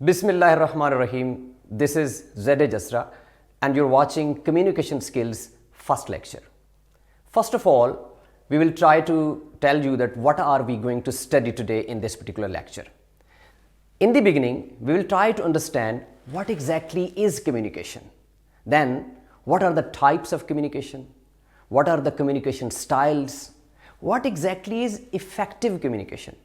Bismillahir Rahmanir Rahim. This is Zede Jasra and you're watching Communication Skills first lecture. First of all, we will try to tell you that what are we going to study today in this particular lecture. In the beginning, we will try to understand what exactly is communication. Then, what are the types of communication? What are the communication styles? What exactly is effective communication?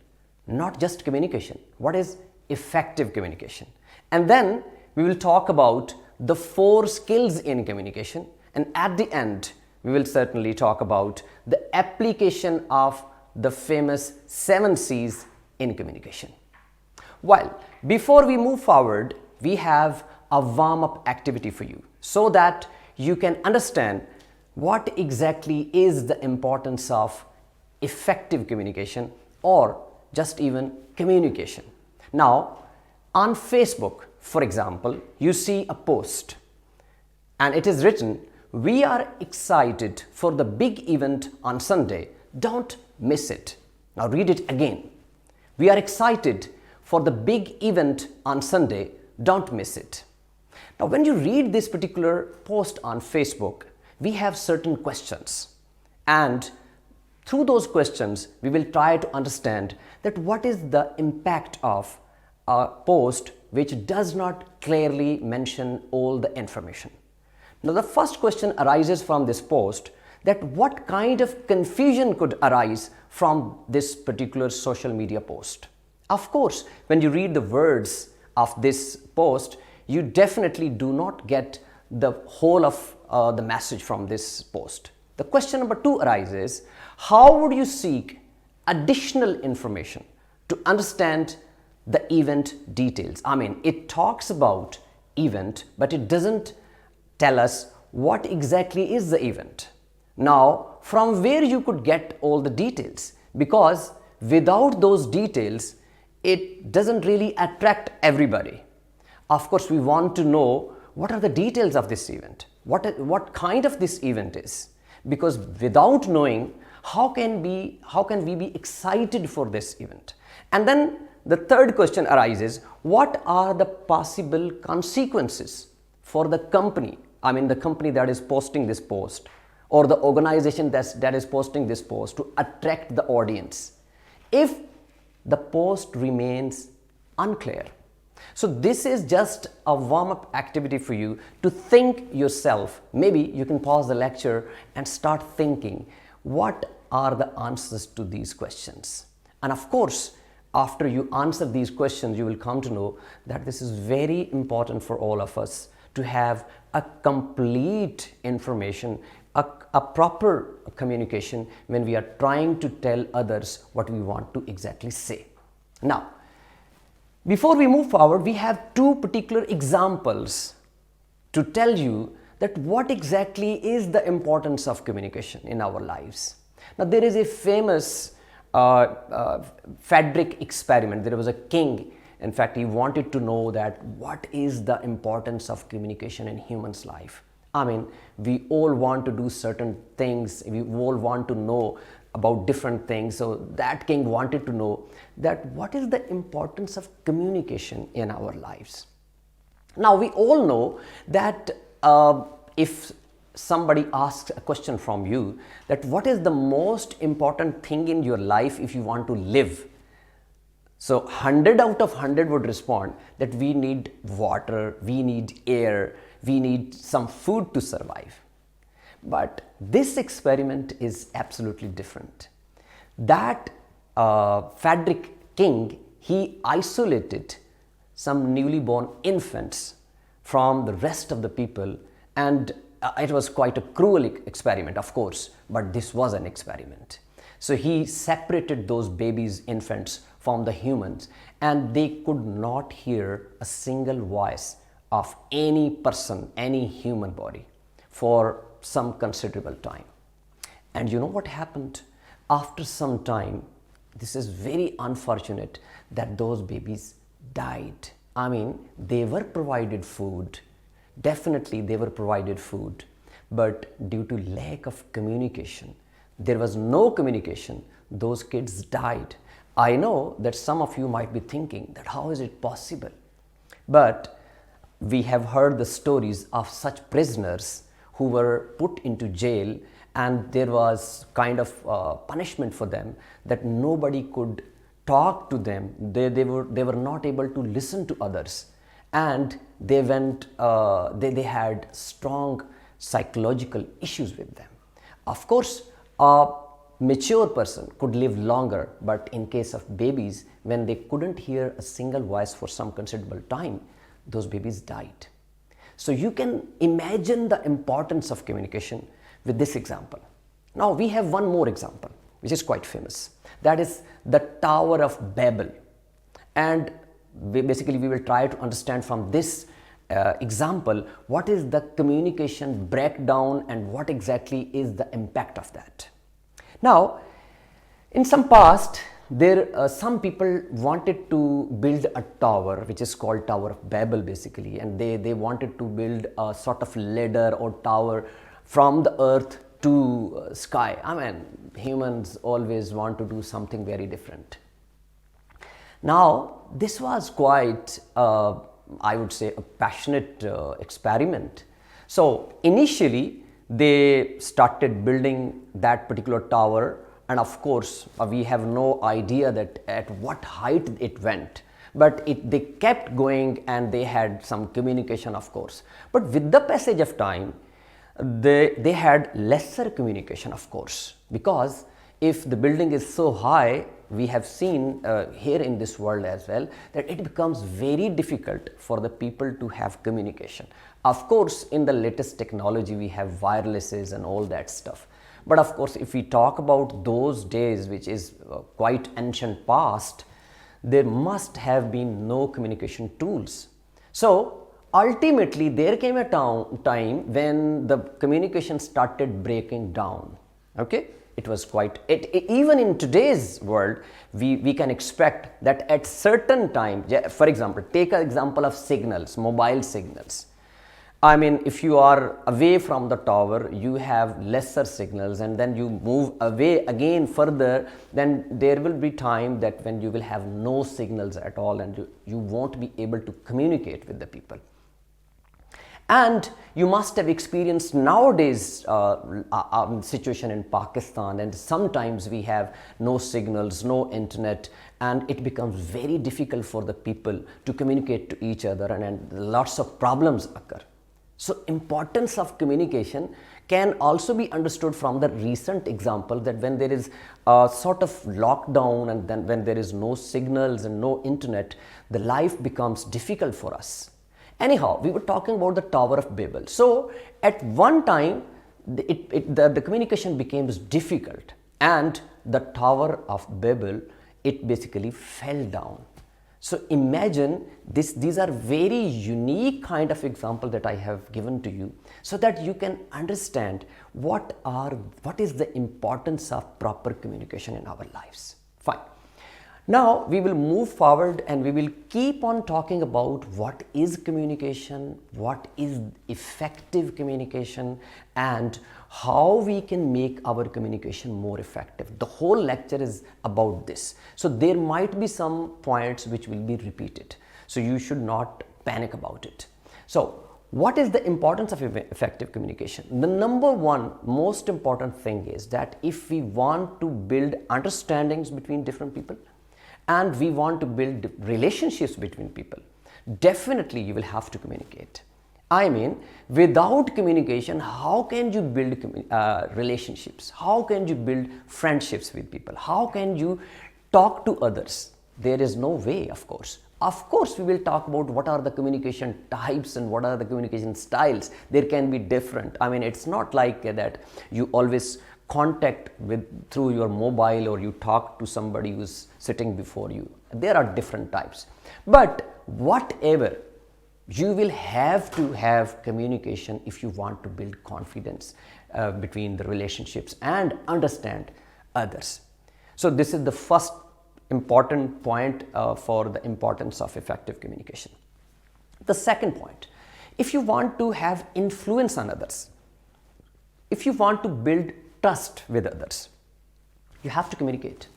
Not just communication. What is effective communication? And then we will talk about the 4 skills in communication, and at the end we will certainly talk about the application of the famous 7 C's in communication. Well, before we move forward, we have a warm-up activity for you so that you can understand what exactly is the importance of effective communication or just even communication. Now, on Facebook, for example, you see a post and it is written, "We are excited for the big event on Sunday. Don't miss it." Now read it again. "We are excited for the big event on Sunday. Don't miss it." Now, when you read this particular post on Facebook, we have certain questions, and through those questions, we will try to understand that what is the impact of a post which does not clearly mention all the information. Now, the first question arises from this post, that what kind of confusion could arise from this particular social media post. Of course, when you read the words of this post, you definitely do not get the whole of the message from this post. The question number 2 arises, how would you seek additional information to understand the event details? I mean, it talks about event, but it doesn't tell us what exactly is the event. Now, from where you could get all the details? Because without those details, it doesn't really attract everybody. Of course, we want to know what are the details of this event, what kind of this event is. Because without knowing, how can we be excited for this event? And then the third question arises, what are the possible consequences for the company? I mean, the company that is posting this post, or the organization that is posting this post, to attract the audience if the post remains unclear. So this is just a warm-up activity for you to think yourself. Maybe you can pause the lecture and start thinking, what are the answers to these questions? And of course, after you answer these questions, you will come to know that this is very important for all of us to have a complete information, a proper communication when we are trying to tell others what we want to exactly say. Now, before we move forward, we have 2 particular examples to tell you that what exactly is the importance of communication in our lives. Now, there is a famous Frederick experiment. There was a king. In fact, he wanted to know that what is the importance of communication in humans' life. I mean, we all want to do certain things. We all want to know about different things. So that king wanted to know that what is the importance of communication in our lives. Now, we all know that if somebody asks a question from you, that what is the most important thing in your life if you want to live? So 100 out of 100 would respond that we need water, we need air, we need some food to survive. But this experiment is absolutely different. That Frederick king, he isolated some newly born infants from the rest of the people, and it was quite a cruel experiment, of course, but this was an experiment. So he separated those babies, infants, from the humans, and they could not hear a single voice of any person, any human body for some considerable time. And you know what happened? After some time, this is very unfortunate that those babies died. I mean, they were provided food. Definitely they were provided food, but due to lack of communication, there was no communication, those kids died. I know that some of you might be thinking that how is it possible? But we have heard the stories of such prisoners who were put into jail, and there was kind of punishment for them that nobody could talk to them. They were not able to listen to others, and they had strong psychological issues with them. Of course, a mature person could live longer, but in case of babies, when they couldn't hear a single voice for some considerable time, those babies died. So you can imagine the importance of communication with this example. Now we have one more example which is quite famous. That is the Tower of Babel. And we will try to understand from this example what is the communication breakdown and what exactly is the impact of that. Now, in some past, some people wanted to build a tower which is called Tower of Babel basically, and they wanted to build a sort of ladder or tower from the earth to sky. I mean, humans always want to do something very different. Now, this was quite, I would say, a passionate experiment. So, initially, they started building that particular tower, and of course, we have no idea that at what height it went. But they kept going, and they had some communication, of course. But with the passage of time, they had lesser communication, of course, because if the building is so high, we have seen here in this world as well that it becomes very difficult for the people to have communication. Of course, in the latest technology, we have wirelesses and all that stuff. But of course, if we talk about those days, which is quite ancient past, there must have been no communication tools. So ultimately, there came a time when the communication started breaking down. Okay, it was quite even in today's world, we can expect that at certain time, for example, take an example of signals, mobile signals. I mean, if you are away from the tower, you have lesser signals, and then you move away again further, then there will be time that when you will have no signals at all, and you won't be able to communicate with the people. And you must have experienced nowadays situation in Pakistan, and sometimes we have no signals, no internet, and it becomes very difficult for the people to communicate to each other, and lots of problems occur. So importance of communication can also be understood from the recent example that when there is a sort of lockdown, and then when there is no signals and no internet, the life becomes difficult for us. Anyhow, we were talking about the Tower of Babel. So at one time, the communication became difficult, and the Tower of Babel, it basically fell down. So imagine these are very unique kind of example that I have given to you, so that you can understand what is the importance of proper communication in our lives. Fine. Now we will move forward, and we will keep on talking about what is communication, what is effective communication, and how we can make our communication more effective. The whole lecture is about this. So there might be some points which will be repeated. So you should not panic about it. So what is the importance of effective communication? The number one most important thing is that if we want to build understandings between different people, and we want to build relationships between people, definitely you will have to communicate. I mean, without communication, how can you build relationships? How can you build friendships with people? How can you talk to others? There is no way, of course. Of course, we will talk about what are the communication types and what are the communication styles. There can be different. I mean, it's not like that you always contact through your mobile, or you talk to somebody who's sitting before you. There are different types. But whatever, you will have to have communication if you want to build confidence between the relationships and understand others. So this is the first important point for the importance of effective communication. The second point, if you want to have influence on others, if you want to build trust with others, you have to communicate.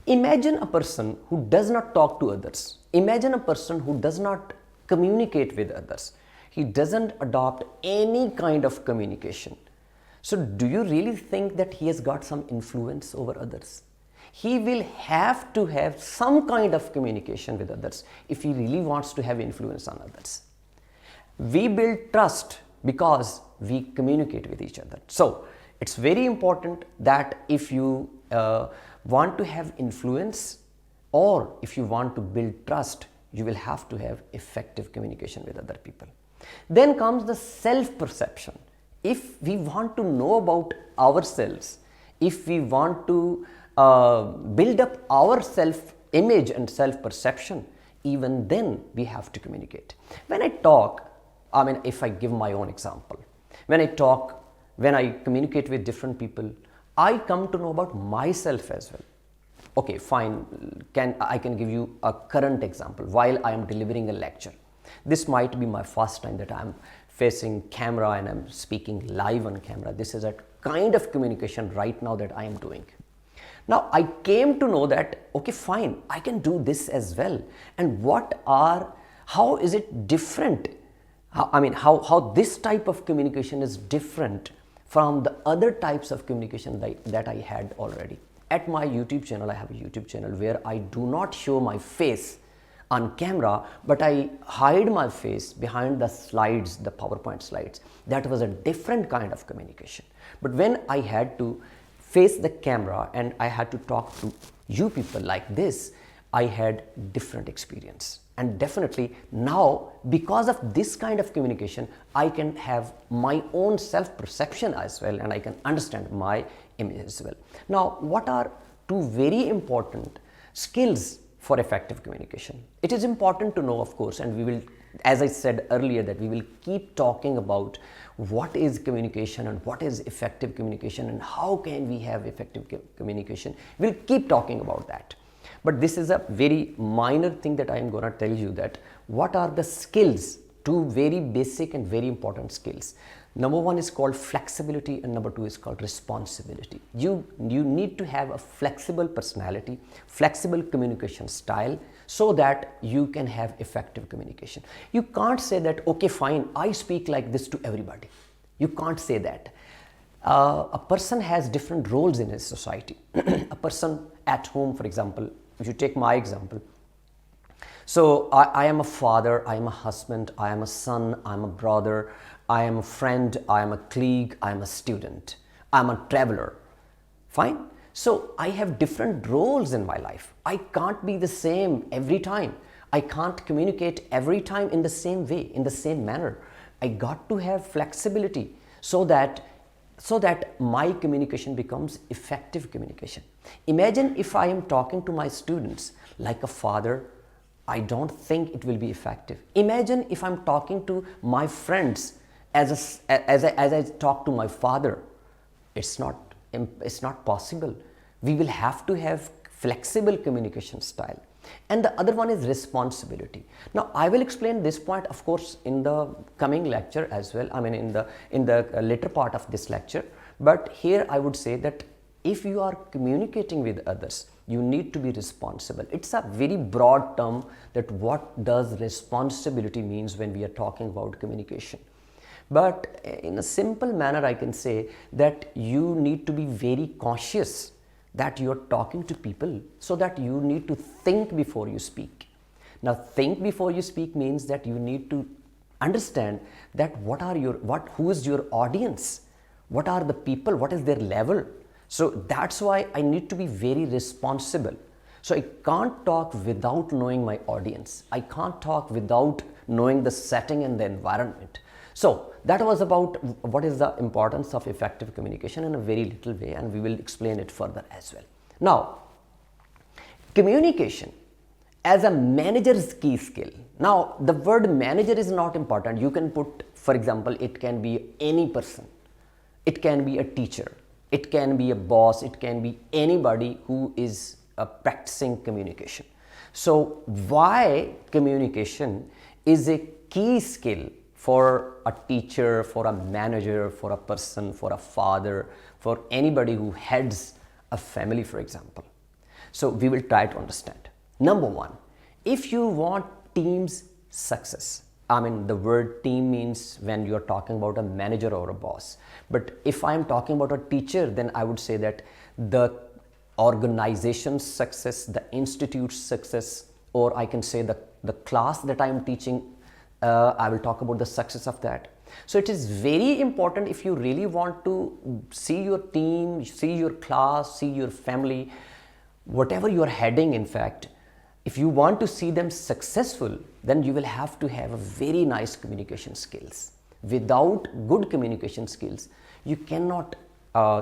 Imagine a person who does not talk to others. Imagine a person who does not communicate with others. He doesn't adopt any kind of communication. So do you really think that he has got some influence over others? He will have to have some kind of communication with others if he really wants to have influence on others. We build trust because we communicate with each other. So it's very important that if you want to have influence or if you want to build trust, you will have to have effective communication with other people. Then comes the self-perception. If we want to know about ourselves, if we want to build up our self-image and self-perception, even then we have to communicate. When I talk, if I give my own example, when I communicate with different people, I come to know about myself as well. Okay, fine, I can give you a current example. While I am delivering a lecture, this might be my first time that I am facing camera and I'm speaking live on camera. This is a kind of communication right now that I am doing. Now I came to know that, okay, fine, I can do this as well. And how is it different? How this type of communication is different from the other types of communication that I had already. At my YouTube channel, I have a YouTube channel where I do not show my face on camera, but I hide my face behind the slides, the PowerPoint slides. That was a different kind of communication. But when I had to face the camera and I had to talk to you people like this, I had different experience. And definitely now, because of this kind of communication, I can have my own self-perception as well, and I can understand my image as well. Now, what are two very important skills for effective communication? It is important to know, of course, and we will, as I said earlier, that we will keep talking about what is communication and what is effective communication and how can we have effective communication. We'll keep talking about that. But this is a very minor thing that I am going to tell you, that what are the skills, two very basic and very important skills. Number one is called flexibility and number two is called responsibility. You need to have a flexible personality, flexible communication style so that you can have effective communication. You can't say that, okay, fine, I speak like this to everybody. You can't say that. A person has different roles in his society. A person at home, for example, if you take my example, so I am a father, I am a husband, I am a son, I am a brother, I am a friend, I am a colleague, I am a student, I am a traveler. Fine. So I have different roles in my life. I can't be the same every time. I can't communicate every time in the same way, in the same manner. I got to have flexibility so that my communication becomes effective communication. Imagine if I am talking to my students like a father, I don't think it will be effective. Imagine if I'm talking to my friends as I talk to my father. It's not possible. We will have to have flexible communication style. And the other one is responsibility. Now I will explain this point, of course, in the coming lecture as well. In the later part of this lecture. But here I would say that if you are communicating with others, you need to be responsible. It's a very broad term that what does responsibility means when we are talking about communication. But in a simple manner, I can say that you need to be very cautious that you are talking to people, so that you need to think before you speak. Now, think before you speak means that you need to understand that who is your audience, what are the people, what is their level. So that's why I need to be very responsible. So I can't talk without knowing my audience. I can't talk without knowing the setting and the environment. So that was about what is the importance of effective communication in a very little way, and we will explain it further as well. Now, communication as a manager's key skill. Now, the word manager is not important. You can put, for example, it can be any person. It can be a teacher. It can be a boss. It can be anybody who is practicing communication. So why communication is a key skill for a teacher, for a manager, for a person, for a father, for anybody who heads a family, for example. So we will try to understand. Number one, if you want teams success. I mean, the word team means when you're talking about a manager or a boss. But if I'm talking about a teacher, then I would say that the organization's success, the institute's success, or I can say the class that I'm teaching, I will talk about the success of that. So it is very important, if you really want to see your team, see your class, see your family, whatever you're heading, in fact, if you want to see them successful, then you will have to have a very nice communication skills. Without good communication skills, you cannot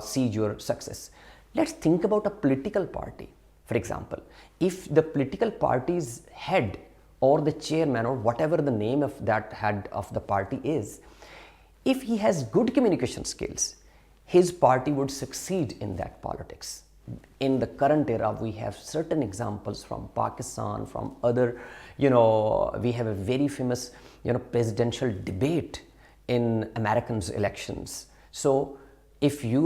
see your success. Let's think about a political party. For example, if the political party's head or the chairman or whatever the name of that head of the party is, if he has good communication skills, his party would succeed in that politics. In the current era, we have certain examples from Pakistan, from other, we have a very famous, presidential debate in Americans' elections. So if you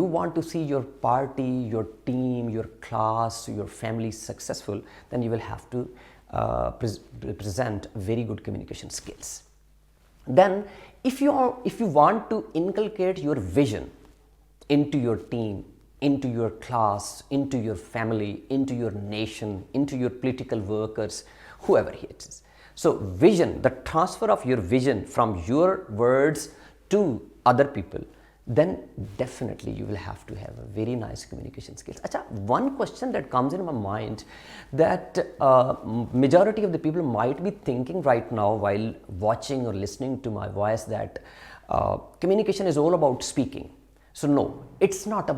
want to see your party, your team, your class, your family successful, then you will have to present very good communication skills. Then if you want to inculcate your vision into your team, into your class, into your family, into your nation, into your political workers, whoever it is. So vision, the transfer of your vision from your words to other people, then definitely you will have to have a very nice communication skills. Achha, one question that comes in my mind, that majority of the people might be thinking right now while watching or listening to my voice, that communication is all about speaking. So no, it's not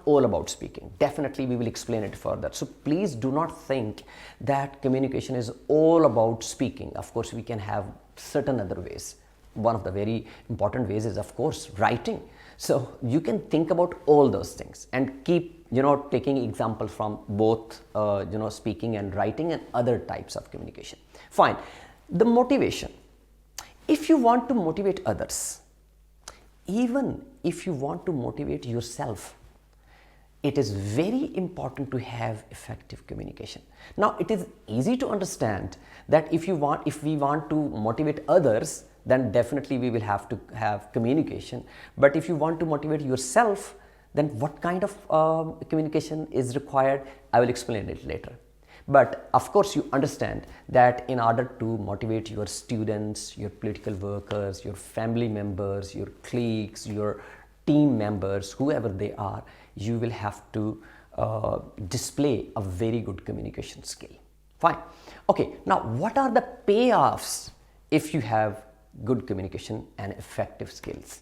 all about speaking. Definitely we will explain it further. So please do not think that communication is all about speaking. Of course, we can have certain other ways. One of the very important ways is, of course, writing. So you can think about all those things and keep, taking example from both, speaking and writing and other types of communication. Fine. The motivation. If you want to motivate others, even if you want to motivate yourself, it is very important to have effective communication. Now, it is easy to understand that if we want to motivate others, then definitely we will have to have communication. But if you want to motivate yourself, then what kind of communication is required? I will explain it later. But of course, you understand that in order to motivate your students, your political workers, your family members, your colleagues, your team members, whoever they are, you will have to display a very good communication skill. Fine. Okay, now what are the payoffs if you have good communication and effective skills?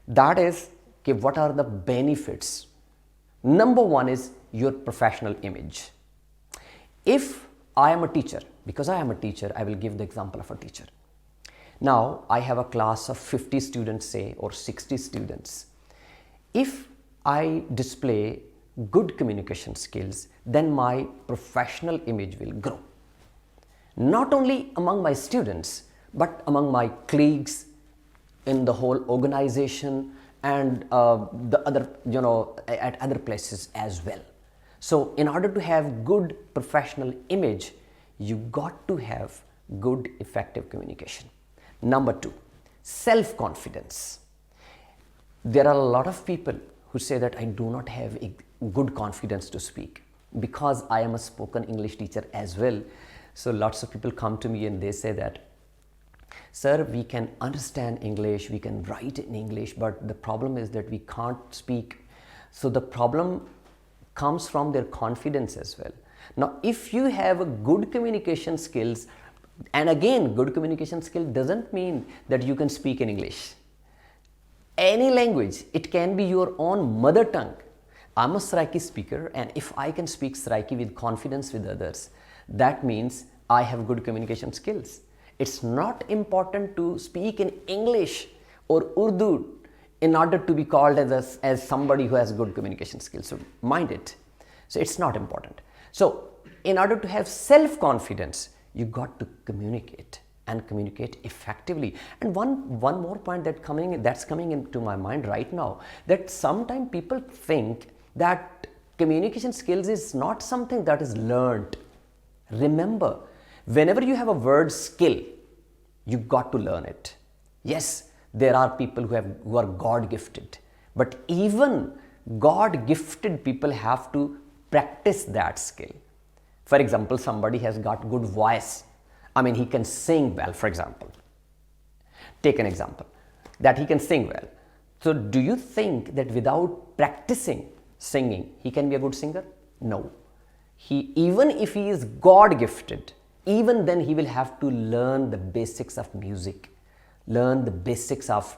That is, okay, what are the benefits? Number one is your professional image. If I am a teacher, because I am a teacher, I will give the example of a teacher. Now, I have a class of 50 students, say, or 60 students. If I display good communication skills, then my professional image will grow. Not only among my students, but among my colleagues, in the whole organization, and the other, at other places as well. So in order to have good professional image, you got to have good effective communication. Number two, self-confidence. There are a lot of people who say that I do not have a good confidence to speak, because I am a spoken English teacher as well. So lots of people come to me and they say that, sir, we can understand English, we can write in English, but the problem is that we can't speak. So the problem comes from their confidence as well. Now, if you have a good communication skills, and again, good communication skill doesn't mean that you can speak in English. Any language, it can be your own mother tongue. I'm a Saraiki speaker, and if I can speak Saraiki with confidence with others, that means I have good communication skills. It's not important to speak in English or Urdu in order to be called as somebody who has good communication skills. So mind it. So it's not important. So in order to have self-confidence, you got to communicate and communicate effectively. And one more point that's coming into my mind right now, that sometimes people think that communication skills is not something that is learned. Remember, Whenever you have a word skill, you got to learn it. Yes, there are people who are God gifted, but even God gifted people have to practice that skill. For example, somebody has got good voice. I mean, he can sing well, for example. Take an example that he can sing well. So do you think that without practicing singing, he can be a good singer? No. Even if he is God gifted, even then he will have to learn the basics of music, learn the basics of,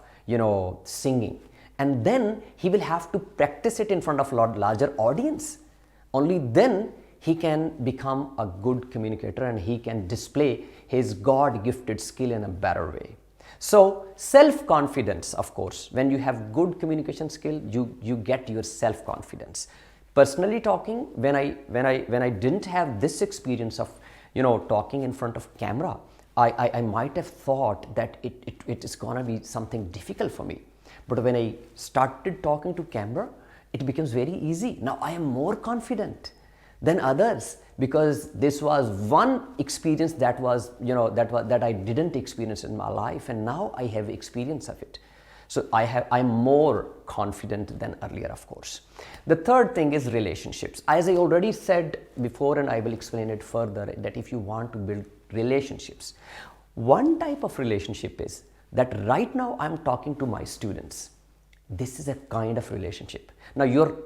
singing. And then he will have to practice it in front of a lot larger audience. Only then he can become a good communicator and he can display his God gifted skill in a better way. So self-confidence, of course, when you have good communication skill, you get your self-confidence. Personally talking, when I didn't have this experience of talking in front of camera, I might have thought that it is gonna be something difficult for me. But when I started talking to camera, it becomes very easy. Now I am more confident than others because this was one experience that was that I didn't experience in my life, and now I have experience of it. So I'm more confident than earlier, of course. The third thing is relationships. As I already said before, and I will explain it further, that if you want to build relationships, one type of relationship is that right now I'm talking to my students. This is a kind of relationship. Now you're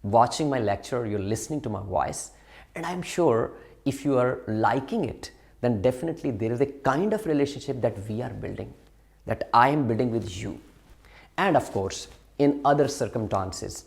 watching my lecture, you're listening to my voice, and I'm sure if you are liking it, then definitely there is a kind of relationship that we are building, that I am building with you. And of course, in other circumstances,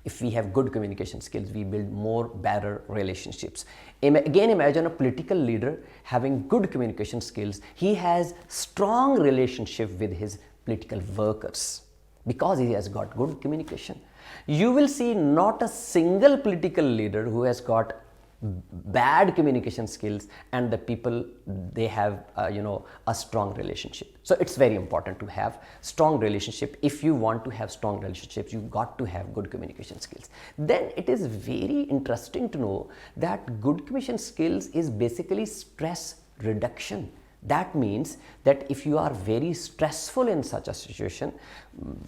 if we have good communication skills, we build more better relationships. Again, imagine a political leader having good communication skills. He has strong relationship with his political workers because he has got good communication. You will see not a single political leader who has got bad communication skills and the people, they have a strong relationship. So it's very important to have strong relationship. If you want to have strong relationships, you got to have good communication skills. Then it is very interesting to know that good communication skills is basically stress reduction. That means that if you are very stressful in such a situation,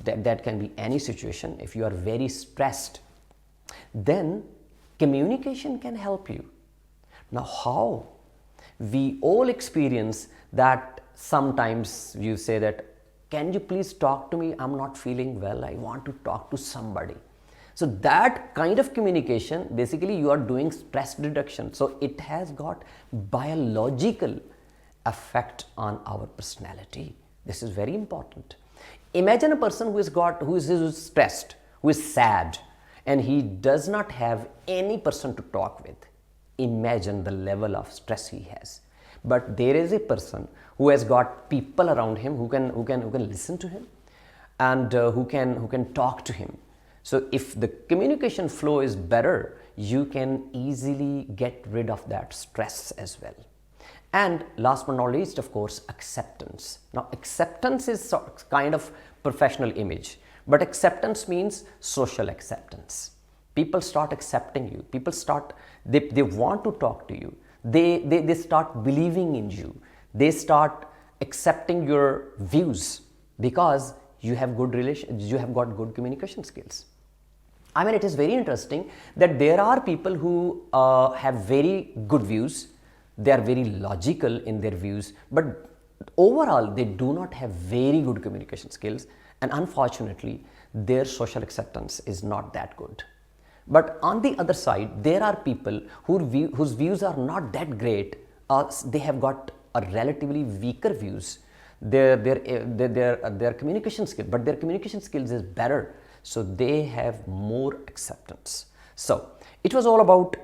that can be any situation, if you are very stressed, then communication can help you. Now how? We all experience that sometimes you say that, can you please talk to me? I'm not feeling well. I want to talk to somebody. So that kind of communication, basically you are doing stress reduction. So it has got biological effect on our personality. This is very important. Imagine a person who is stressed, who is sad, and he does not have any person to talk with. Imagine the level of stress he has. But there is a person who has got people around him who can listen to him and who can talk to him. So if the communication flow is better, you can easily get rid of that stress as well. And last but not least, of course, acceptance. Now acceptance is kind of professional image, but acceptance means social acceptance. People start accepting you. People start, they want to talk to you. They start believing in you. They start accepting your views because you have you have got good communication skills. I mean, it is very interesting that there are people who have very good views. They are very logical in their views, but overall they do not have very good communication skills, and unfortunately their social acceptance is not that good. But on the other side, there are people whose views are not that great. They have got a relatively weaker views. Their communication skill, but their communication skills is better, so they have more acceptance. So it was all about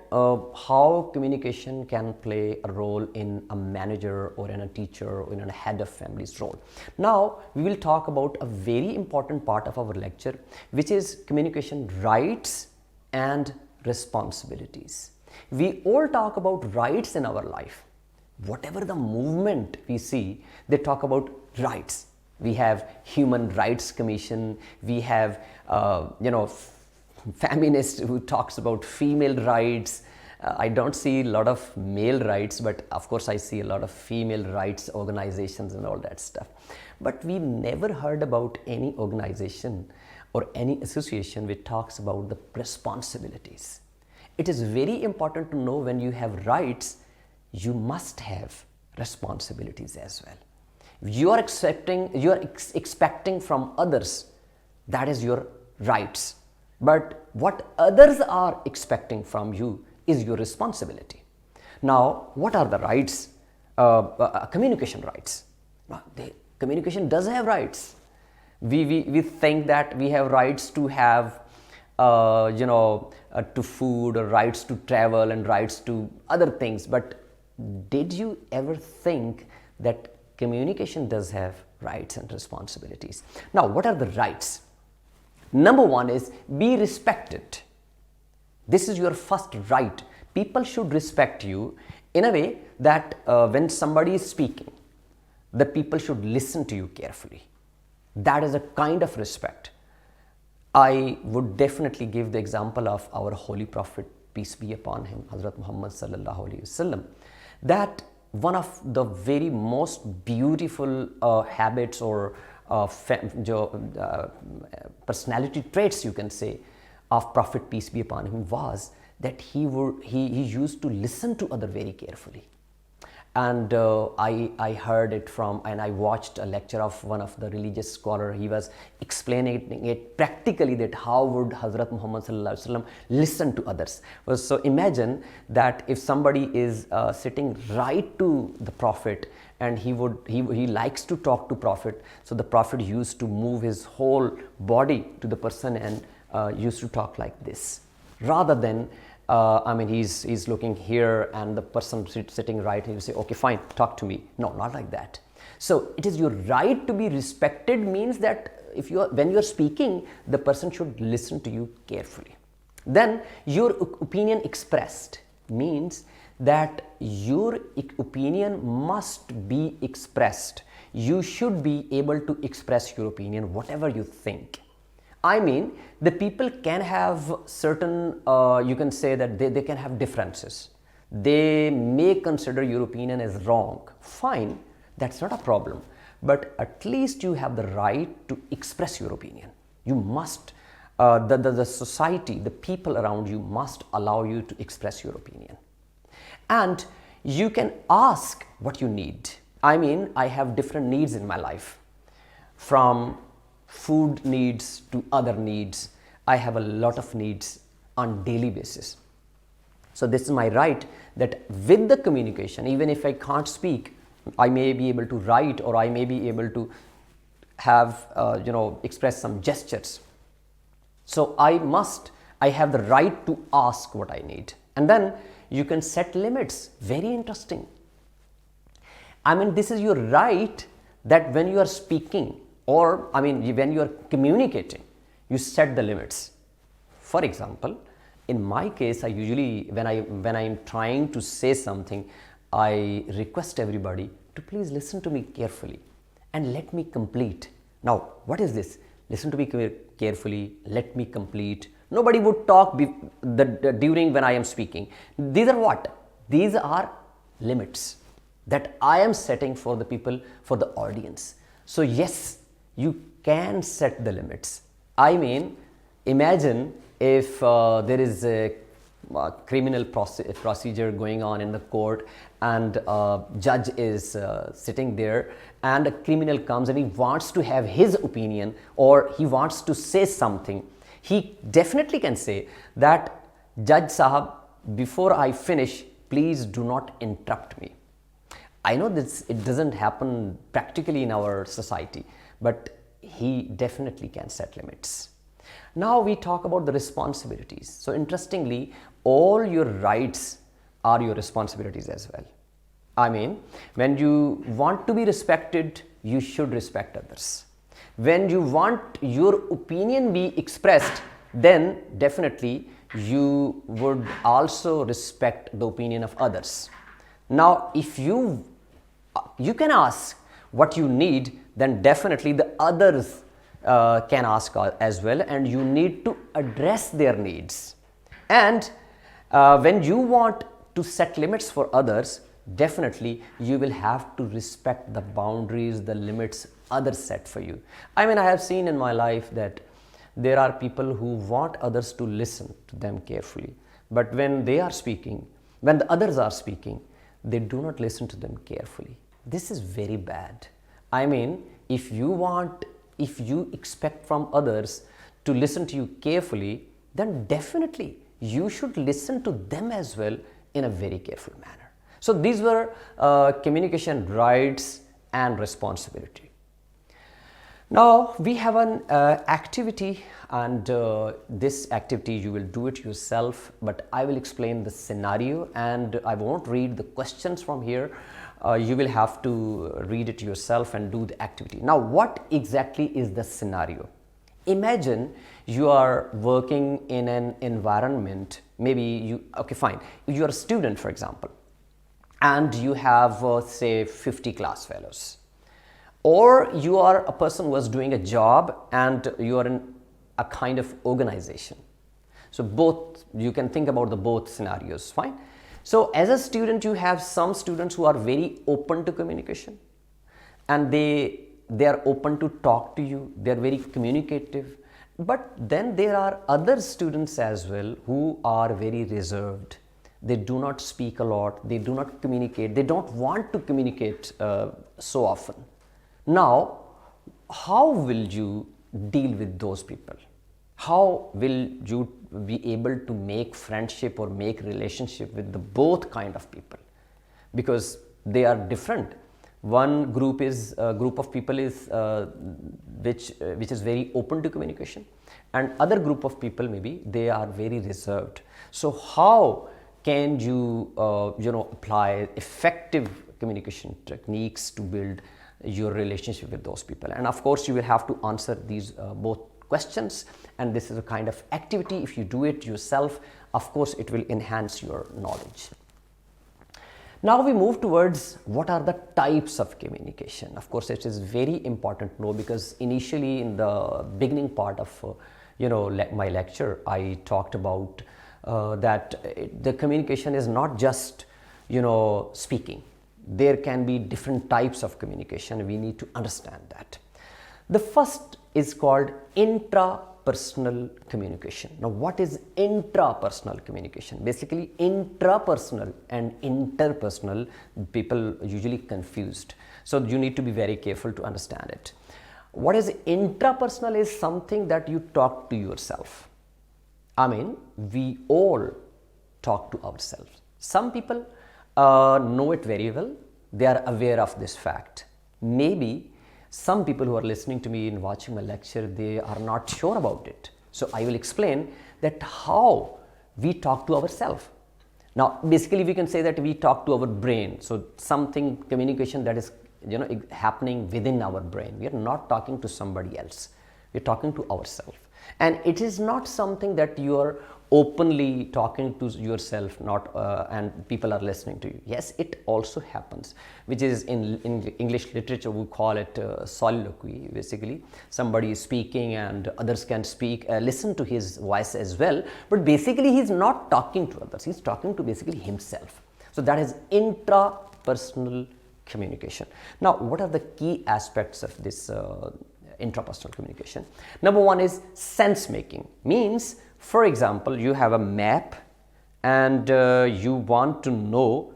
how communication can play a role in a manager or in a teacher or in a head of family's role. Now we will talk about a very important part of our lecture, which is communication rights and responsibilities. We all talk about rights in our life. Whatever the movement we see, they talk about rights. We have Human Rights Commission, we have feminist who talks about female rights, I don't see a lot of male rights, but of course I see a lot of female rights organizations and all that stuff. But we never heard about any organization or any association which talks about the responsibilities. It is very important to know when you have rights, you must have responsibilities as well. You are expecting from others, that is your rights. But what others are expecting from you is your responsibility. Now, what are the rights? Communication rights. Communication does have rights. We think that we have rights to have, to food, or rights to travel, and rights to other things. But did you ever think that communication does have rights and responsibilities? Now, what are the rights? Number one is be respected. This is your first right. People should respect you in a way that when somebody is speaking, the people should listen to you carefully. That is a kind of respect. I would definitely give the example of our holy prophet, peace be upon him, Hazrat Muhammad sallallahu alaihi wasallam, that one of the very most beautiful habits or personality traits, you can say, of Prophet peace be upon him was that he used to listen to other very carefully. And I heard it from, and I watched a lecture of one of the religious scholar. He was explaining it practically, that how would Hazrat Muhammad sallallahu alaihi wasallam listen to others. So imagine that if somebody is sitting right to the Prophet, and he likes to talk to Prophet, so the Prophet used to move his whole body to the person and used to talk like this, rather than he's looking here and the person sitting right, and you say, okay, fine, talk to me. No, not like that. So it is your right to be respected, means that when you're speaking, the person should listen to you carefully. Then your opinion expressed means that your opinion must be expressed. You should be able to express your opinion, whatever you think. I mean, the people can have certain, you can say that they can have differences. They may consider your opinion as wrong. Fine, that's not a problem. But at least you have the right to express your opinion. You must, the society, the people around you must allow you to express your opinion. And you can ask what you need. I mean, I have different needs in my life, from food needs to other needs. I have a lot of needs on daily basis. So this is my right that with the communication, even if I can't speak, I may be able to write, or I may be able to have, express some gestures. So I have the right to ask what I need. And then you can set limits. Very interesting. I mean, this is your right, that when you are speaking, or when you are communicating, you set the limits. For example, in my case, I usually, when I am trying to say something, I request everybody to please listen to me carefully and let me complete. Now, what is this? Listen to me carefully, let me complete. Nobody would talk during when I am speaking. These are what? These are limits that I am setting for the people, for the audience. So yes, you can set the limits. I mean, imagine if there is a criminal procedure going on in the court, and a judge is sitting there, and a criminal comes and he wants to have his opinion, or he wants to say something. He definitely can say that, Judge Sahab, before I finish, please do not interrupt me. I know this, it doesn't happen practically in our society, but he definitely can set limits. Now we talk about the responsibilities. So interestingly, all your rights are your responsibilities as well. I mean, when you want to be respected, you should respect others. When you want your opinion be expressed, then definitely you would also respect the opinion of others. Now, if you can ask what you need, then definitely the others can ask as well, and you need to address their needs. And When you want to set limits for others, definitely you will have to respect the boundaries, the limits others set for you. I mean, I have seen in my life that there are people who want others to listen to them carefully, but when they are speaking, when the others are speaking, they do not listen to them carefully. This is very bad. I mean, if you expect from others to listen to you carefully, then definitely you should listen to them as well in a very careful manner. So these were communication rights and responsibility. Now we have an activity, and this activity you will do it yourself, but I will explain the scenario and I won't read the questions from here. You will have to read it yourself and do the activity. Now what exactly is the scenario? Imagine you are working in an environment, maybe you are a student, for example, and you have say 50 class fellows. Or you are a person who is doing a job and you are in a kind of organization. So both, you can think about the both scenarios, fine. So as a student, you have some students who are very open to communication and they are open to talk to you, they are very communicative. But then there are other students as well who are very reserved. They do not speak a lot, they do not communicate, they don't want to communicate so often. Now, how will you deal with those people? How will you be able to make friendship or make relationship with the both kind of people? Because they are different. One group is a group of people is which is very open to communication, and other group of people maybe they are very reserved. So how can you apply effective communication techniques to build your relationship with those people? And of course you will have to answer these both questions, and this is a kind of activity. If you do it yourself, of course it will enhance your knowledge. Now we move towards what are the types of communication. Of course it is very important to know, because initially in the beginning part of my lecture I talked about that the communication is not just speaking. There can be different types of communication. We need to understand that. The first is called intrapersonal communication. Now what is intrapersonal communication? Basically intrapersonal and interpersonal, people usually confused. So you need to be very careful to understand it. What is intrapersonal is something that you talk to yourself. I mean, we all talk to ourselves. Some people know it very well. They are aware of this fact. Maybe some people who are listening to me and watching my lecture, they are not sure about it. So I will explain that how we talk to ourselves. Now basically we can say that we talk to our brain. So something communication that is happening within our brain. We are not talking to somebody else. We are talking to ourselves. And it is not something that you are openly talking to yourself, and people are listening to you. Yes, it also happens, which is in English literature we call it soliloquy. Basically somebody is speaking and others can listen to his voice as well, but basically he is not talking to others, he is talking to basically himself. So that is intrapersonal communication. Now what are the key aspects of this intrapersonal communication? Number one is sense making. Means, for example, you have a map and you want to know,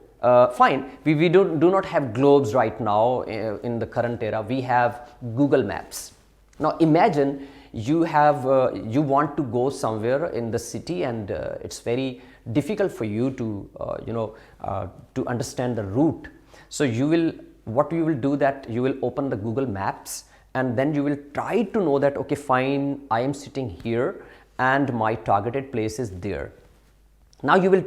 fine, we do not have globes right now in the current era. We have Google Maps. Now imagine you want to go somewhere in the city, and it's very difficult for you to understand the route. So what you will do, that you will open the Google Maps and then you will try to know that, okay, fine, I am sitting here and my targeted place is there. Now you will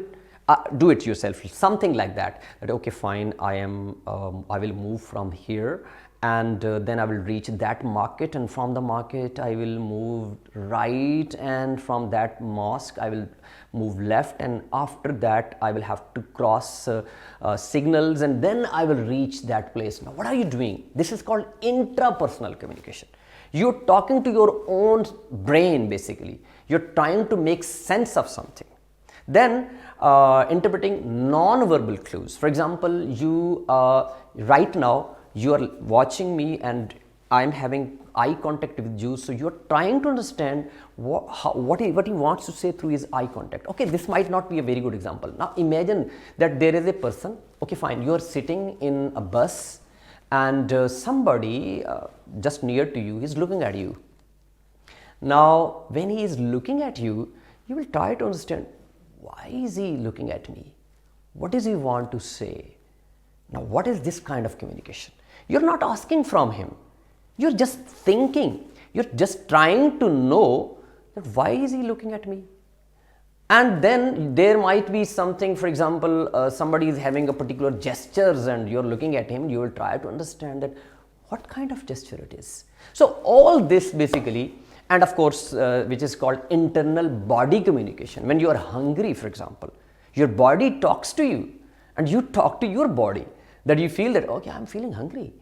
do it yourself, something like that, okay, fine, I will move from here and then I will reach that market, and from the market I will move right, and from that mosque I will move left, and after that I will have to cross signals, and then I will reach that place. Now what are you doing? This is called intrapersonal communication. You're talking to your own brain basically. You're trying to make sense of something. Then interpreting non-verbal clues. For example, you right now you are watching me and I am having eye contact with you, so you are trying to understand what he wants to say through his eye contact. Okay, this might not be a very good example. Now imagine that there is a person, okay fine, you are sitting in a bus and somebody just near to you is looking at you. Now when he is looking at you, you will try to understand, why is he looking at me? What does he want to say? Now what is this kind of communication? You're not asking from him. You're just thinking. You're just trying to know that why is he looking at me? And then there might be something, for example, somebody is having a particular gestures and you're looking at him, you will try to understand that what kind of gesture it is. So all this basically, and of course, which is called internal body communication. When you are hungry, for example, your body talks to you and you talk to your body, that you feel that, okay, I'm feeling hungry.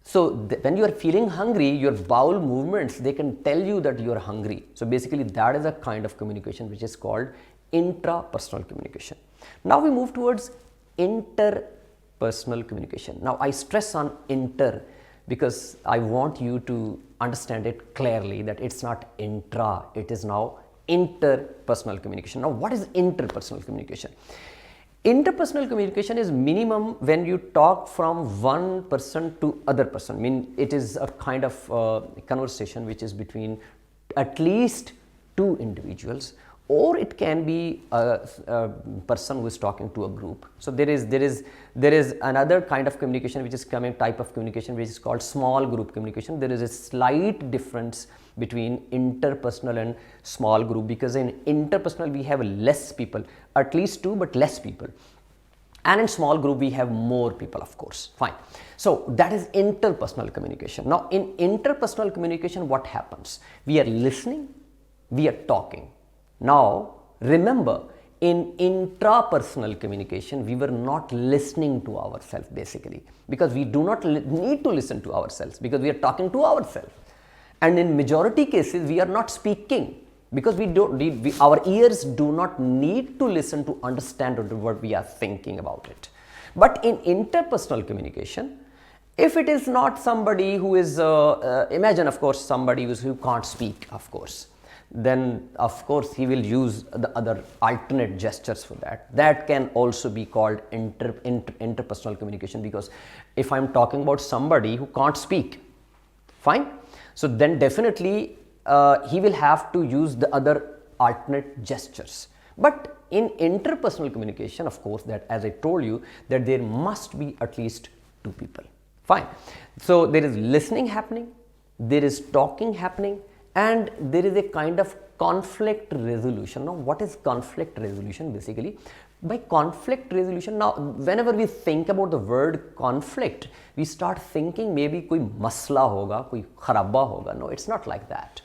So when you are feeling hungry, your bowel movements, they can tell you that you are hungry. So basically that is a kind of communication which is called intrapersonal communication. Now we move towards interpersonal communication. Now I stress on inter because I want you to understand it clearly that it's not intra, it is now interpersonal communication. Now what is interpersonal communication? Interpersonal communication is minimum when you talk from one person to other person. I mean, it is a kind of conversation which is between at least two individuals, or it can be a person who is talking to a group. So there is another kind of communication which is coming, type of communication which is called small group communication. There is a slight difference between interpersonal and small group, because in interpersonal we have less people, at least two but less people, and in small group we have more people, of course. Fine. So that is interpersonal communication. Now in interpersonal communication, what happens? We are listening, we are talking. Now remember, in intrapersonal communication we were not listening to ourselves basically, because we do not need to listen to ourselves, because we are talking to ourselves. And in majority cases we are not speaking, because our ears do not need to listen to understand what we are thinking about it. But in interpersonal communication, if it is not somebody who is, imagine of course somebody who can't speak, of course, then of course he will use the other alternate gestures for that. That can also be called interpersonal communication, because if I'm talking about somebody who can't speak, fine, so then definitely he will have to use the other alternate gestures. But in interpersonal communication, of course, that as I told you, that there must be at least two people. Fine. So there is listening happening, there is talking happening, and there is a kind of conflict resolution. Now what is conflict resolution basically? By conflict resolution, now whenever we think about the word conflict, we start thinking maybe koi masla hoga, koi kharaba hoga. No, it's not like that.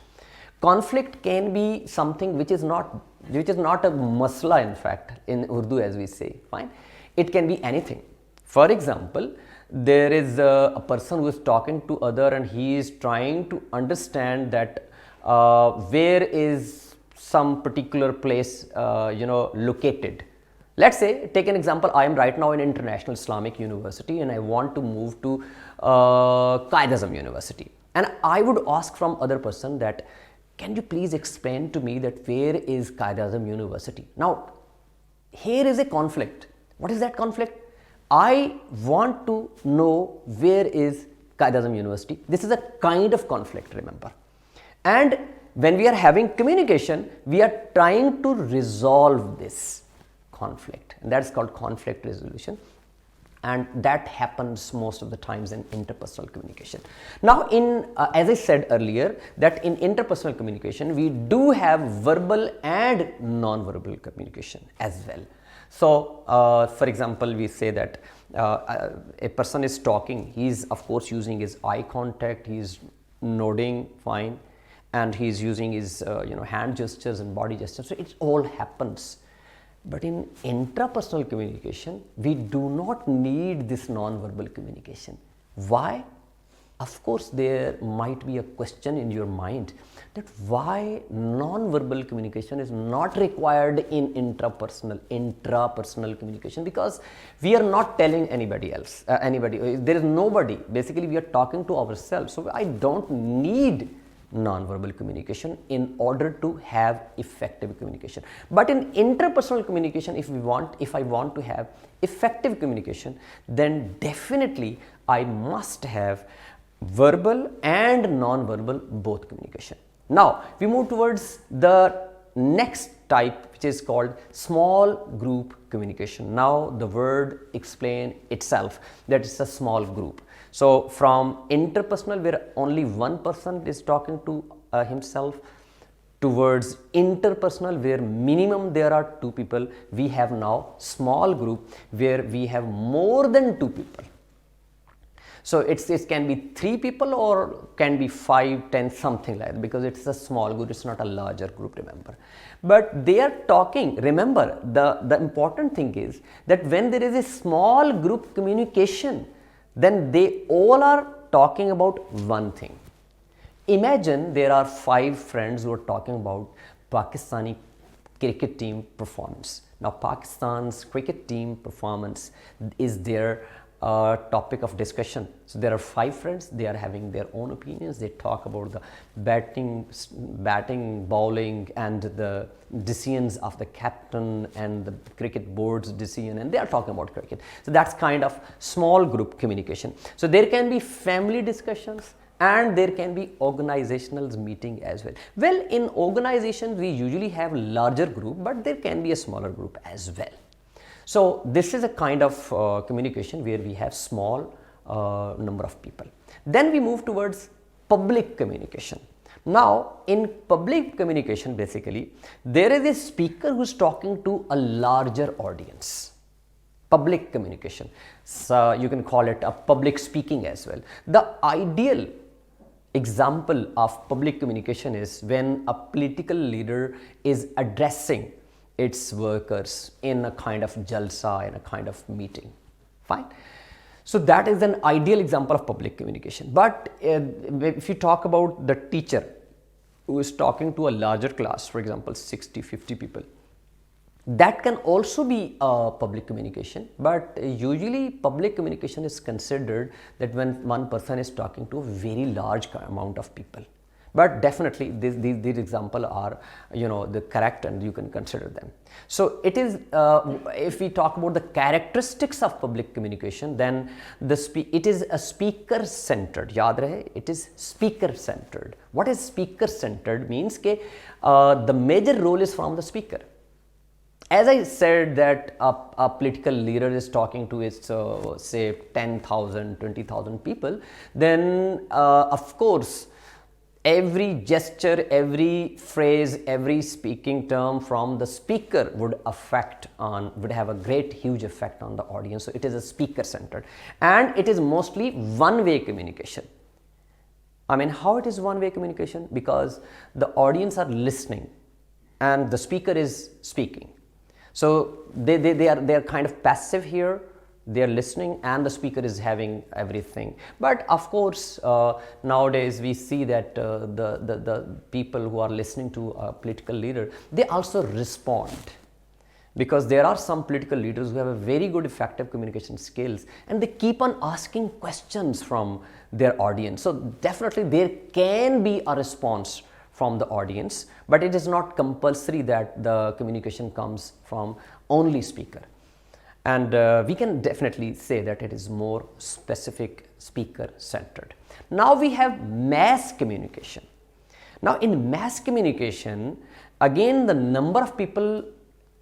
Conflict can be something which is not a masla, in fact, in Urdu as we say. Fine. It can be anything. For example, there is a person who is talking to other and he is trying to understand that where is some particular place located. Let's say, take an example, I am right now in International Islamic University and I want to move to Quaid-e-Azam University, and I would ask from other person that, can you please explain to me that where is Quaid-e-Azam University? Now here is a conflict. What is that conflict? I want to know where is Quaid-e-Azam University. This is a kind of conflict, remember. And when we are having communication, we are trying to resolve this conflict, and that's called conflict resolution, and that happens most of the times in interpersonal communication. Now as I said earlier, that in interpersonal communication we do have verbal and non-verbal communication as well. So for example, we say that a person is talking, he is of course using his eye contact, he is nodding, fine, and he is using his hand gestures and body gestures. So it all happens. But in intrapersonal communication, we do not need this non-verbal communication. Why? Of course, there might be a question in your mind that why non-verbal communication is not required in intrapersonal communication, because we are not telling anybody else, there is nobody, basically we are talking to ourselves. So I don't need non-verbal communication in order to have effective communication. But in interpersonal communication, if I want to have effective communication, then definitely I must have verbal and non-verbal both communication. Now we move towards the next type, which is called small group communication. Now the word explains itself that it's a small group. So from interpersonal, where only one person is talking to himself, towards interpersonal, where minimum there are two people, we have now small group where we have more than two people. So it can be 3 people or can be 5, 10, something like that, because it's a small group, it's not a larger group, remember. But they are talking, remember, the important thing is that when there is a small group communication, then they all are talking about one thing. Imagine there are 5 friends who are talking about Pakistani cricket team performance. Now Pakistan's cricket team performance is their topic of discussion. So there are 5 friends, they are having their own opinions. They talk about the batting, bowling, and the decisions of the captain and the cricket board's decision, and they are talking about cricket. So that's kind of small group communication. So there can be family discussions and there can be organizational meeting as well. Well, in organizations we usually have larger group, but there can be a smaller group as well. So this is a kind of communication where we have small number of people. Then we move towards public communication. Now in public communication, basically there is a speaker who is talking to a larger audience. Public communication, so you can call it a public speaking as well. The ideal example of public communication is when a political leader is addressing its workers in a kind of jalsa, in a kind of meeting. Fine. So that is an ideal example of public communication. But if you talk about the teacher who is talking to a larger class, for example 60, 50 people, that can also be public communication. But usually public communication is considered that when one person is talking to a very large amount of people. But definitely these examples are, the correct, and you can consider them. So it is, if we talk about the characteristics of public communication, then it is a speaker centered. Yaad rahe, it is speaker centered. What is speaker centered means ke, the major role is from the speaker. As I said that a political leader is talking to its say 10,000, 20,000 people, then of course every gesture, every phrase, every speaking term from the speaker would have a great huge effect on the audience. So it is a speaker centered, and it is mostly one-way communication. I mean, how it is one-way communication? Because the audience are listening and the speaker is speaking. So they are kind of passive here. They are listening and the speaker is having everything. But of course, nowadays we see that the people who are listening to a political leader, they also respond. Because there are some political leaders who have a very good effective communication skills, and they keep on asking questions from their audience. So definitely there can be a response from the audience, but it is not compulsory that the communication comes from only speaker. And we can definitely say that it is more specific speaker centered. Now we have mass communication. Now in mass communication, again the number of people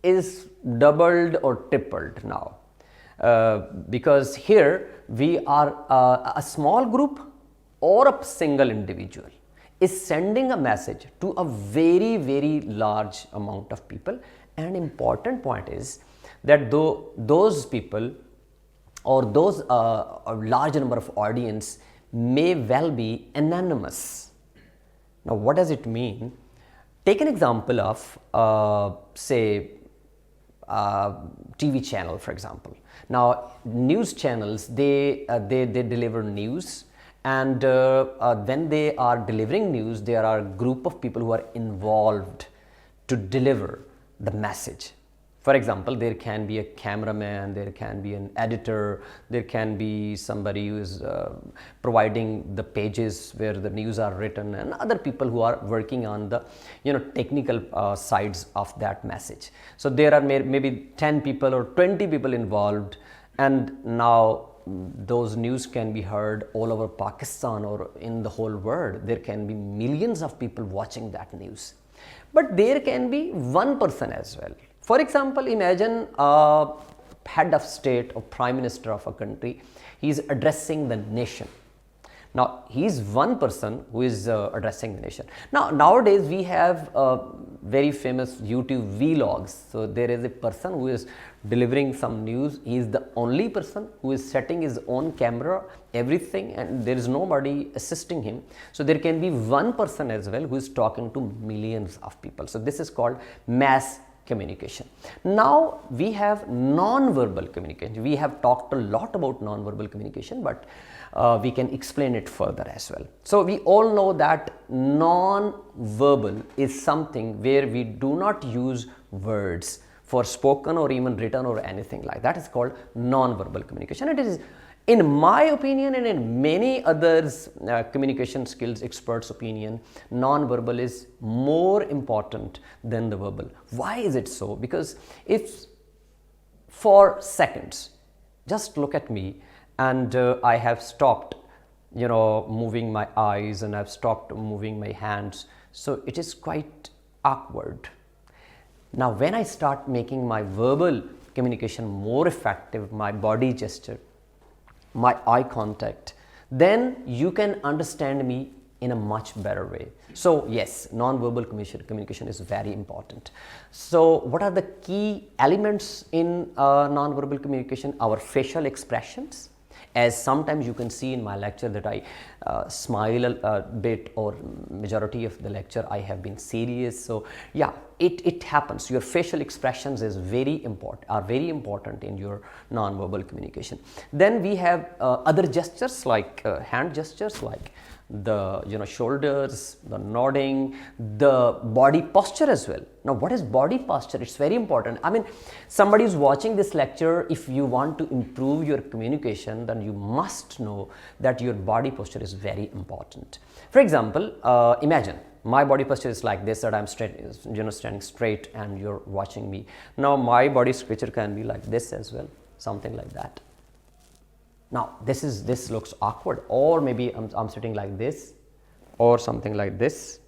is doubled or tripled now, because here we are a small group or a single individual is sending a message to a very, very large amount of people. And important point is that those people or those a large number of audience may well be anonymous. Now what does it mean? Take an example of say TV channel, for example. Now news channels, they deliver news, And when they are delivering news, there are a group of people who are involved to deliver the message. For example, there can be a cameraman, there can be an editor, there can be somebody who is providing the pages where the news are written, and other people who are working on the technical sides of that message. So there are maybe 10 people or 20 people involved, and now those news can be heard all over Pakistan or in the whole world. There can be millions of people watching that news. But there can be one person as well. For example, imagine a head of state or prime minister of a country. He is addressing the nation. Now, he is one person who is addressing the nation. Now, nowadays we have very famous YouTube vlogs. So there is a person who is delivering some news. He is the only person who is setting his own camera, everything, and there is nobody assisting him. So there can be one person as well who is talking to millions of people. So this is called mass communication. Now we have non-verbal communication. We have talked a lot about non-verbal communication, but we can explain it further as well. So we all know that non-verbal is something where we do not use words for spoken or even written or anything like that. Is called non-verbal communication. It is, in my opinion and in many others communication skills experts' opinion, non-verbal is more important than the verbal. Why is it so? Because if for seconds, just look at me and I have stopped moving my eyes and I've stopped moving my hands, so it is quite awkward. Now when I start making my verbal communication more effective, my body gesture, my eye contact, then you can understand me in a much better way. So yes, non-verbal communication is very important. So what are the key elements in non-verbal communication? Our facial expressions. As sometimes you can see in my lecture that I smile a bit, or majority of the lecture I have been serious. So yeah, it happens. Your facial expressions are very important in your non-verbal communication. Then we have other gestures like hand gestures, like the shoulders, the nodding, the body posture as well. Now what is body posture? It's very important. I mean, somebody is watching this lecture. If you want to improve your communication, then you must know that your body posture is very important. For example, imagine my body posture is like this, that I'm straight, standing straight, and you're watching me. Now my body structure can be like this as well, something like that. Now this looks awkward, or maybe I'm sitting like this or something like this.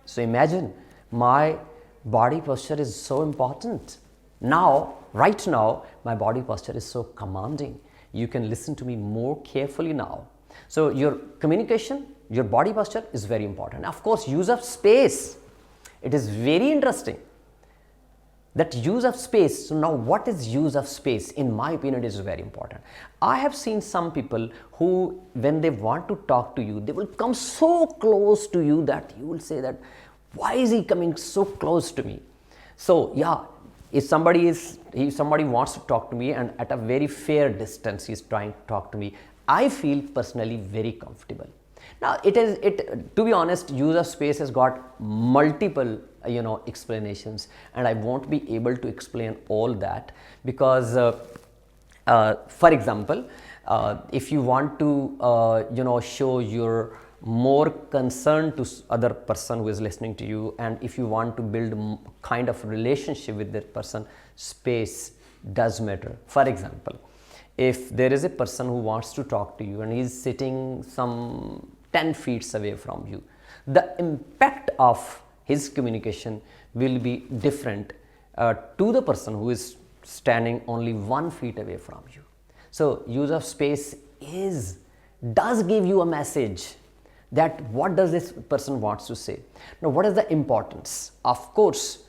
So imagine my body posture is so important. Now, right now, my body posture is so commanding. You can listen to me more carefully now. So your communication, your body posture is very important. Of course, use of space. It is very interesting. That use of space. So now what is use of space? In my opinion, it is very important. I have seen some people who, when they want to talk to you, they will come so close to you that you will say that, why is he coming so close to me? So yeah, if somebody wants to talk to me and at a very fair distance he is trying to talk to me, I feel personally very comfortable. Now to be honest, use of space has got multiple explanations, and I won't be able to explain all that because for example, if you want to show your more concern to other person who is listening to you, and if you want to build kind of relationship with that person, space does matter. For example, if there is a person who wants to talk to you and he is sitting some 10 feet away from you, the impact of his communication will be different to the person who is standing only 1 feet away from you. So use of space does give you a message that what does this person wants to say. Now what is the importance? Of course,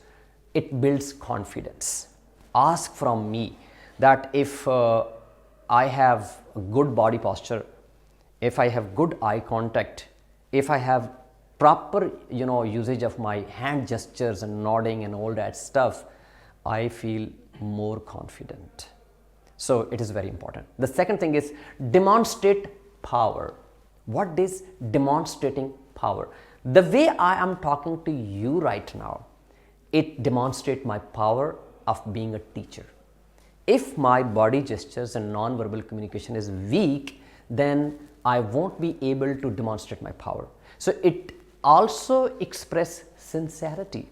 it builds confidence. Ask from me that if I have a good body posture, if I have good eye contact, if I have proper usage of my hand gestures and nodding and all that stuff, I feel more confident. So it is very important. The second thing is demonstrate power. What is demonstrating power? The way I am talking to you right now, it demonstrates my power of being a teacher. If my body gestures and non-verbal communication is weak, then I won't be able to demonstrate my power. So it also expresses sincerity.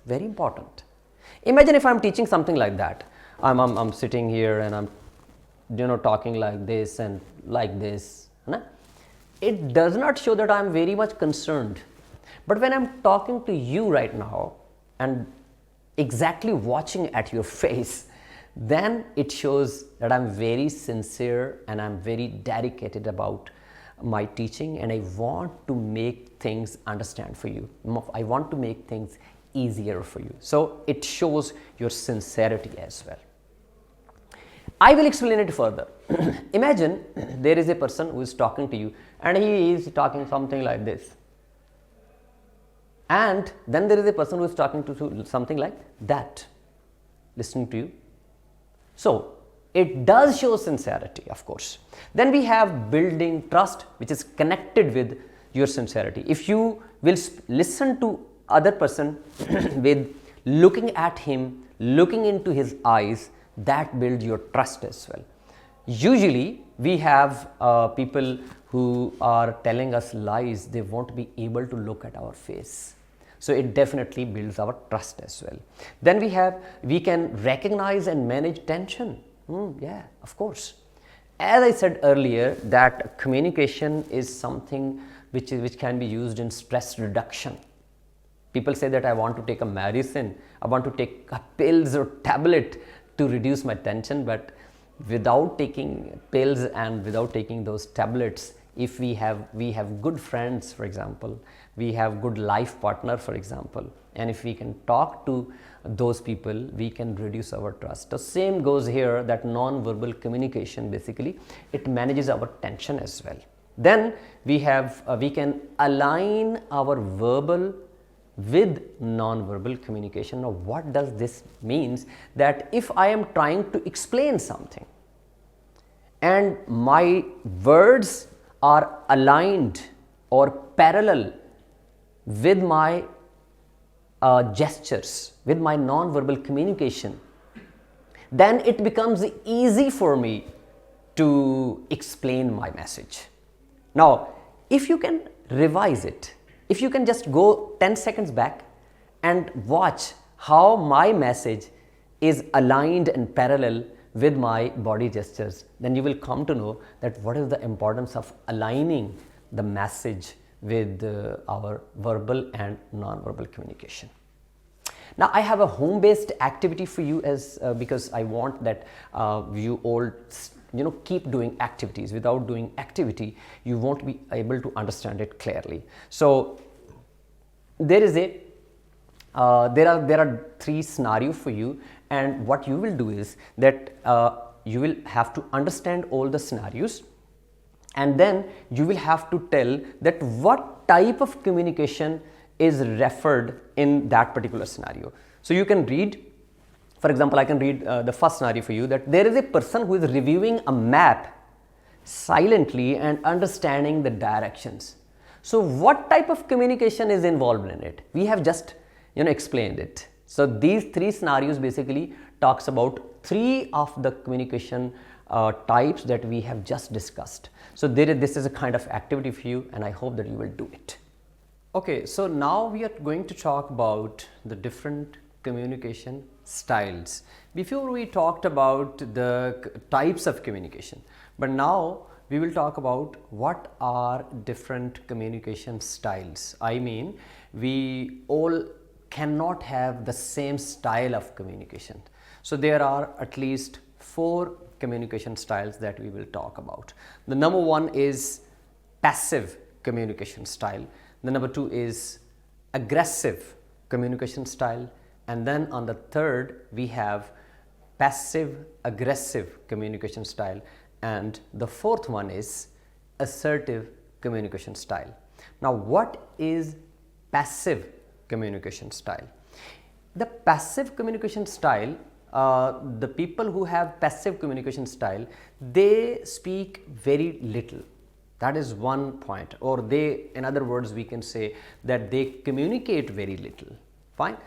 Very important. Imagine if I'm teaching something like that. I'm sitting here and I'm talking like this and like this. Na? It does not show that I'm very much concerned. But when I'm talking to you right now and exactly watching at your face, then it shows that I'm very sincere and I'm very dedicated about my teaching, and I want to make things understand for you. I want to make things easier for you. So it shows your sincerity as well. I will explain it further. Imagine there is a person who is talking to you and he is talking something like this. And then there is a person who is talking to something like that, listening to you. So it does show sincerity, of course. Then we have building trust, which is connected with your sincerity. If you will listen to other person with looking at him, looking into his eyes, that builds your trust as well. Usually we have people who are telling us lies, they won't be able to look at our face. So it definitely builds our trust as well. Then we can recognize and manage tension. Yeah, of course. As I said earlier, that communication is something which can be used in stress reduction. People say that I want to take a medicine, I want to take a pills or tablet to reduce my tension, but without taking pills and without taking those tablets, if we have good friends, for example, we have good life partner, for example, and if we can talk to those people, we can reduce our trust. The same goes here, that non-verbal communication, basically it manages our tension as well. Then we can align our verbal with non-verbal communication. Now what does this means? That if I am trying to explain something and my words are aligned or parallel with my gestures, with my non-verbal communication, then it becomes easy for me to explain my message. Now, if you can revise it, if you can just go 10 seconds back and watch how my message is aligned and parallel with my body gestures, then you will come to know that what is the importance of aligning the message with our verbal and non-verbal communication. Now I have a home-based activity for you, because I want that you all keep doing activities. Without doing activity, you won't be able to understand it clearly. So there are 3 scenarios for you, and what you will do is that you will have to understand all the scenarios, and then you will have to tell that what type of communication is referred in that particular scenario. So you can read, for example, I can read the first scenario for you, that there is a person who is reviewing a map silently and understanding the directions. So what type of communication is involved in it? We have just explained it. So these 3 scenarios basically talks about 3 of the communication types that we have just discussed. So this is a kind of activity for you, and I hope that you will do it. Okay, so now we are going to talk about the different communication styles. Before we talked about the types of communication, but now we will talk about what are different communication styles. I mean, we all cannot have the same style of communication. So there are at least 4 communication styles that we will talk about. The number 1 is passive communication style. The number 2 is aggressive communication style, and then on the 3rd we have passive aggressive communication style, and the 4th one is assertive communication style. Now what is passive communication style? The passive communication style, the people who have passive communication style, they speak very little. That is one point. Or they, in other words, we can say that they communicate very little. Fine.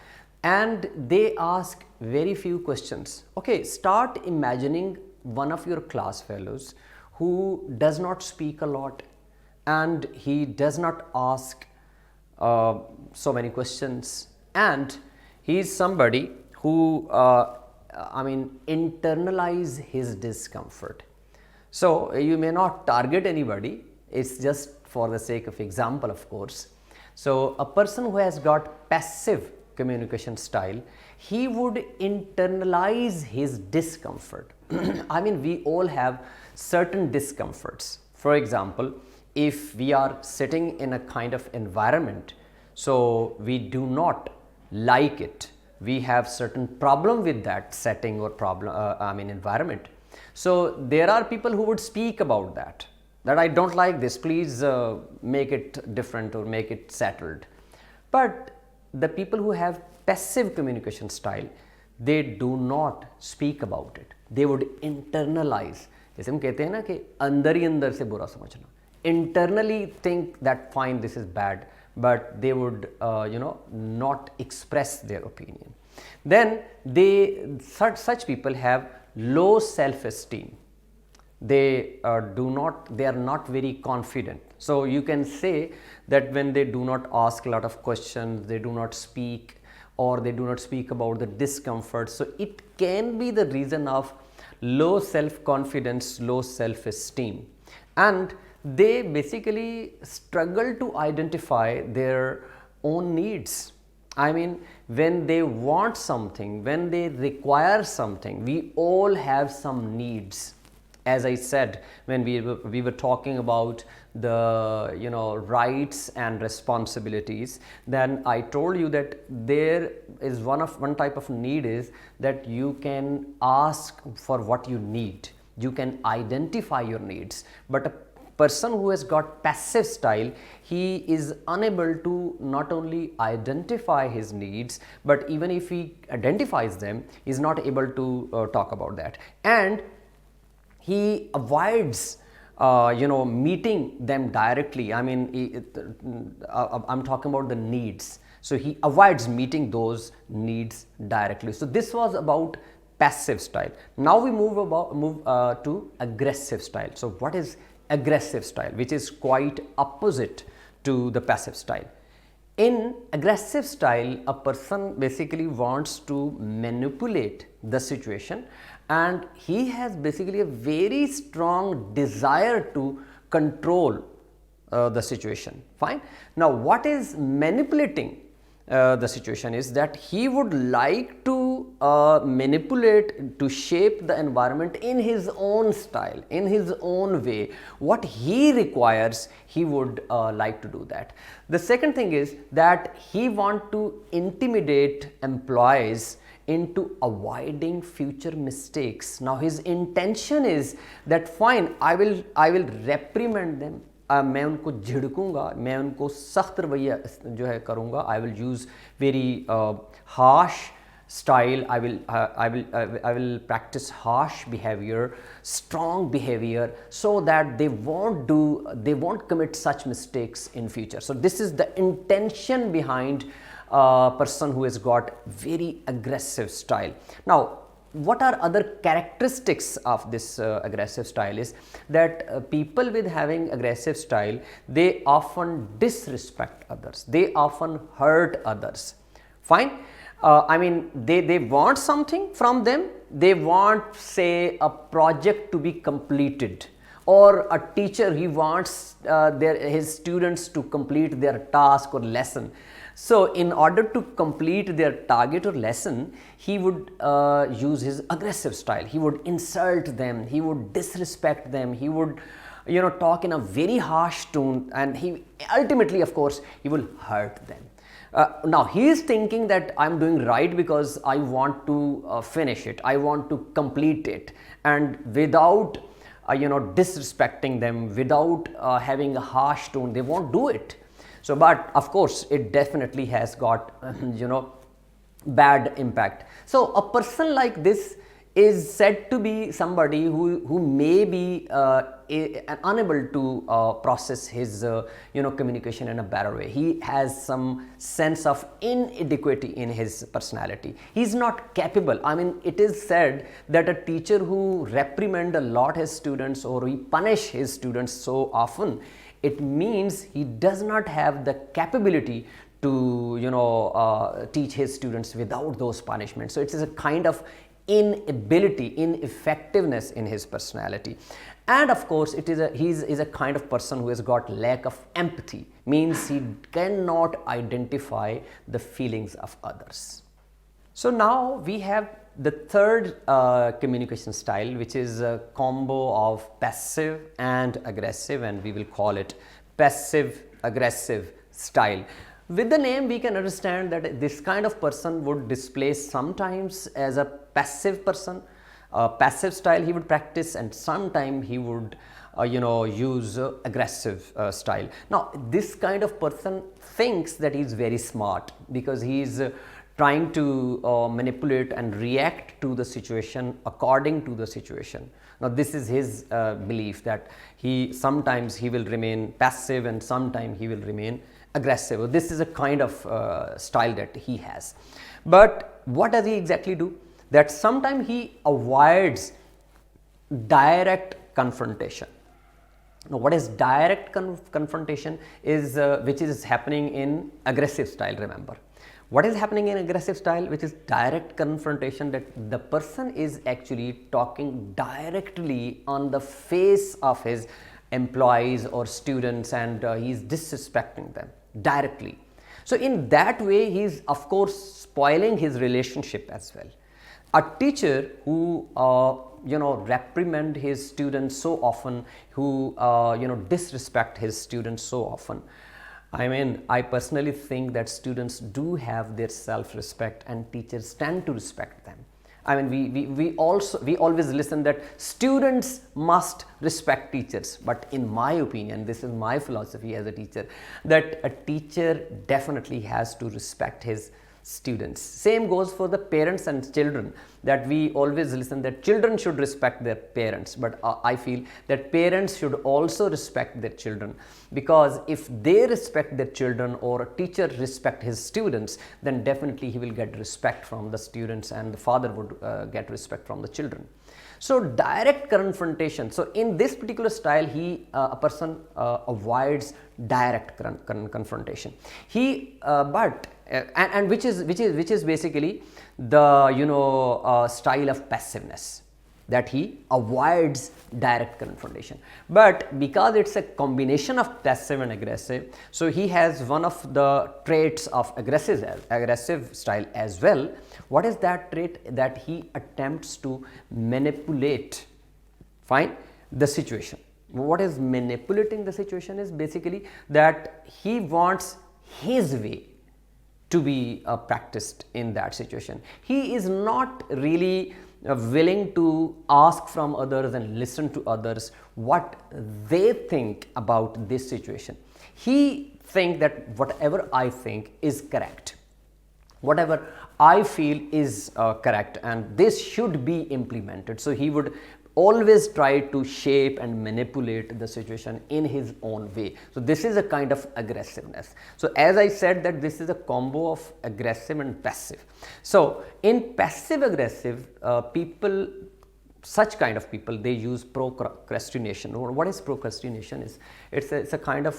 And they ask very few questions. Okay, start imagining one of your class fellows who does not speak a lot and he does not ask so many questions, and he is somebody who internalize his discomfort. So you may not target anybody, it's just for the sake of example, of course. So a person who has got passive communication style, he would internalize his discomfort. I mean, we all have certain discomforts. For example, if we are sitting in a kind of environment, so we do not like it, we have certain problem with that setting or environment. So there are people who would speak about that I don't like this, please make it different or make it settled. But the people who have passive communication style, they do not speak about it, they would internalize. जैसे हम कहते हैं ना कि अंदर ही अंदर से बुरा समझना, internally think that fine, this is bad, but they would not express their opinion. Then such people have low self-esteem. They are not very confident. So you can say that when they do not ask a lot of questions, they do not speak, or they do not speak about the discomfort, so it can be the reason of low self-confidence, low self-esteem, and they basically struggle to identify their own needs. I mean, when they want something, when they require something, we all have some needs. As I said, when we were talking about the rights and responsibilities, then I told you that there is one type of need is that you can ask for what you need, you can identify your needs. But a person who has got passive style, he is unable to not only identify his needs, but even if he identifies them, he is not able to talk about that, and he avoids meeting them directly. I mean, I'm talking about the needs. So he avoids meeting those needs directly. So this was about passive style. Now we move to aggressive style. So what is aggressive style, which is quite opposite to the passive style? In aggressive style, a person basically wants to manipulate the situation, and he has basically a very strong desire to control the situation. Fine. Now what is manipulating the situation is that he would like to manipulate, to shape the environment in his own style, in his own way. What he requires, he would like to do that. The second thing is that he want to intimidate employees into avoiding future mistakes. Now his intention is that fine, I will reprimand them, मैं उनको झिड़कूंगा, मैं उनको सख्त रवैया जो है करूँगा. I will use very harsh style. I will practice harsh behavior, strong behavior, so that they won't commit such mistakes in future. So this is the intention behind a person who has got very aggressive style. Now what are other characteristics of this aggressive style is that people with having aggressive style, they often disrespect others, they often hurt others. Fine. I mean, they want something from them, they want, say, a project to be completed, or a teacher, he wants his students to complete their task or lesson. So in order to complete their target or lesson, he would use his aggressive style. He would insult them, he would disrespect them, he would talk in a very harsh tone, and he ultimately, of course, he will hurt them. Now he is thinking that I'm doing right because I want to finish it, I want to complete it, and without disrespecting them, without having a harsh tone, they won't do it. So, but of course, it definitely has got bad impact. So a person like this is said to be somebody who may be unable to process his communication in a better way. He has some sense of inadequacy in his personality. He's not capable. I mean, it is said that a teacher who reprimand a lot his students or he punish his students so often, it means he does not have the capability to teach his students without those punishments. So it is a kind of inability, ineffectiveness in his personality. And of course, he is a kind of person who has got lack of empathy, means he cannot identify the feelings of others. So now we have the third communication style, which is a combo of passive and aggressive, and we will call it passive aggressive style. With the name, we can understand that this kind of person would display sometimes as a passive person, passive style he would practice, and sometimes he would use aggressive style. Now this kind of person thinks that he is very smart because he is trying to manipulate and react to the situation according to the situation. Now this is his belief that sometimes he will remain passive and sometimes he will remain aggressive. This is a kind of style that he has. But what does he exactly do? That sometimes he avoids direct confrontation. Now what is direct confrontation is which is happening in aggressive style, remember. What is happening in aggressive style, which is direct confrontation, that the person is actually talking directly on the face of his employees or students, and he is disrespecting them directly. So in that way, he is of course spoiling his relationship as well. A teacher who reprimand his students so often, who disrespect his students so often, I mean, I personally think that students do have their self-respect and teachers tend to respect them. I mean, we always listen that students must respect teachers, but in my opinion, this is my philosophy as a teacher, that a teacher definitely has to respect his students. Same goes for the parents and children, that we always listen that children should respect their parents, but I feel that parents should also respect their children, because if they respect their children or a teacher respect his students, then definitely he will get respect from the students and the father would get respect from the children. So direct confrontation. So in this particular style, a person avoids direct confrontation. And which is basically the style of passiveness, that he avoids direct confrontation. But because it's a combination of passive and aggressive, so he has one of the traits of aggressive style as well. What is that trait? That he attempts to manipulate, the situation. What is manipulating the situation is basically that he wants his way to be practiced in that situation. He is not really willing to ask from others and listen to others what they think about this situation. He thinks that whatever I think is correct, whatever I feel is correct, and this should be implemented. So he would always try to shape and manipulate the situation in his own way. So this is a kind of aggressiveness. So as I said, that this is a combo of aggressive and passive. So in passive aggressive people, such kind of people, they use procrastination. What is procrastination? It's a kind of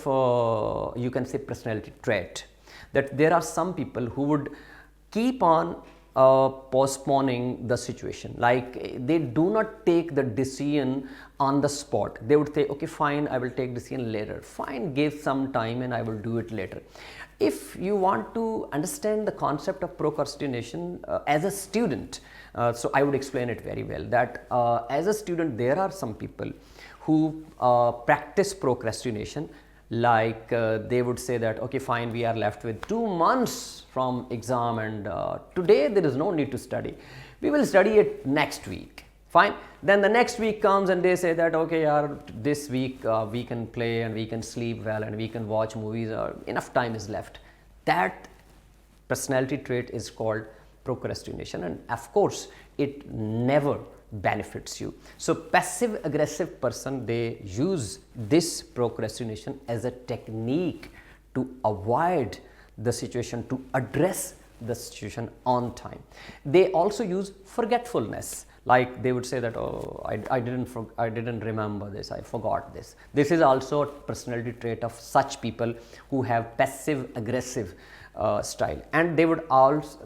you can say personality trait, that there are some people who would keep on postponing the situation. Like they do not take the decision on the spot. They would say, okay, fine, I will take decision later. Fine, give some time and I will do it later. If you want to understand the concept of procrastination as a student, so I would explain it very well, that as a student, there are some people who practice procrastination. Like they would say that, okay, fine, we are left with 2 months from exam, and today there is no need to study. We will study it next week. Fine. Then the next week comes and they say that, okay, this week we can play and we can sleep well and we can watch movies, or enough time is left. That personality trait is called procrastination, and of course it never benefits you. So passive aggressive person, they use this procrastination as a technique to avoid the situation, to address the situation on time. They also use forgetfulness, like they would say that, oh, I didn't remember this, I forgot this. This is also a personality trait of such people who have passive aggressive style. And they would also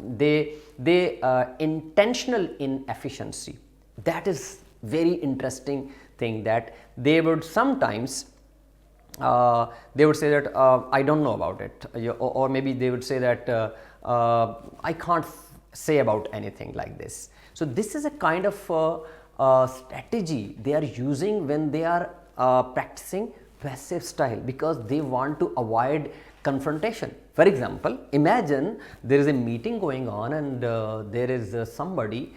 intentional inefficiency. That is very interesting thing, that they would sometimes they would say that I don't know about it, or maybe they would say that I can't say about anything like this. So this is a kind of strategy they are using when they are practicing passive style, because they want to avoid confrontation. For example, imagine there is a meeting going on, and there is somebody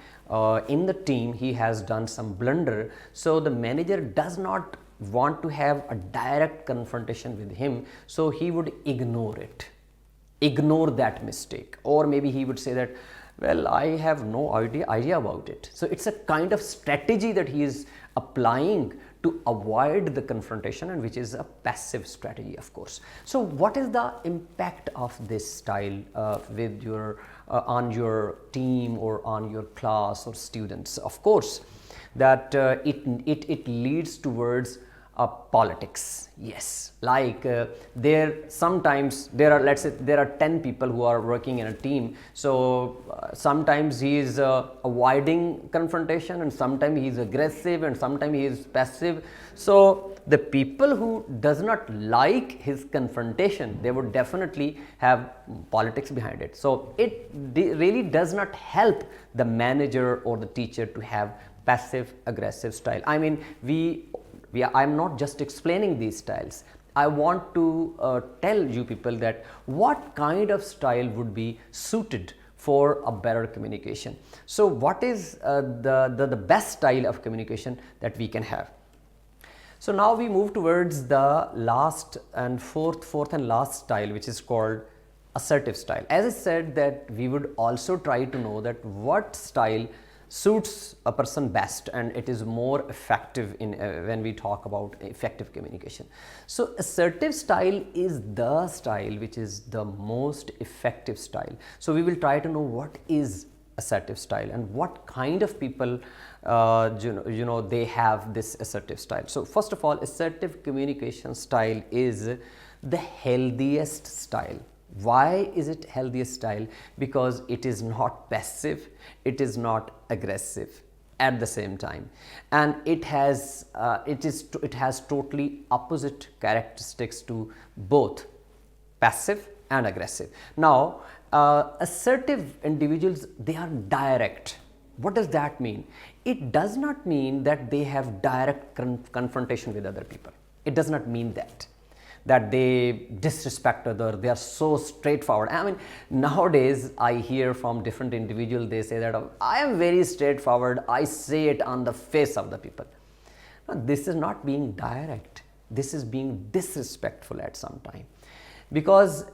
in the team, he has done some blunder. So the manager does not want to have a direct confrontation with him, so he would ignore it, ignore that mistake, or maybe he would say that, well, I have no idea about it. So it's a kind of strategy that he is applying to avoid the confrontation, and which is a passive strategy, of course. So what is the impact of this style with your on your team or on your class or students? Of course, that it leads towards politics. Yes, like sometimes there are, let's say there are 10 people who are working in a team. So sometimes he is avoiding confrontation, and sometimes he is aggressive, and sometimes he is passive. So the people who does not like his confrontation, they would definitely have politics behind it. So it really does not help the manager or the teacher to have passive aggressive style. I mean, I'm not just explaining these styles. I want to tell you people that what kind of style would be suited for a better communication. So what is the best style of communication that we can have? So now we move towards the last and fourth and last style, which is called assertive style. As I said, that we would also try to know that what style suits a person best, and it is more effective in when we talk about effective communication. So assertive style is the style which is the most effective style. So we will try to know what is assertive style and what kind of people they have this assertive style. So first of all, assertive communication style is the healthiest style. Why is it healthiest style? Because it is not passive, it is not aggressive at the same time, and it has totally opposite characteristics to both passive and aggressive. Now assertive individuals, they are direct. What does that mean? It does not mean that they have direct confrontation with other people. It does not mean that they disrespect others. They are so straightforward. I mean, nowadays I hear from different individuals, they say that I am very straightforward, I say it on the face of the people. Now, this is not being direct, this is being disrespectful at some time, because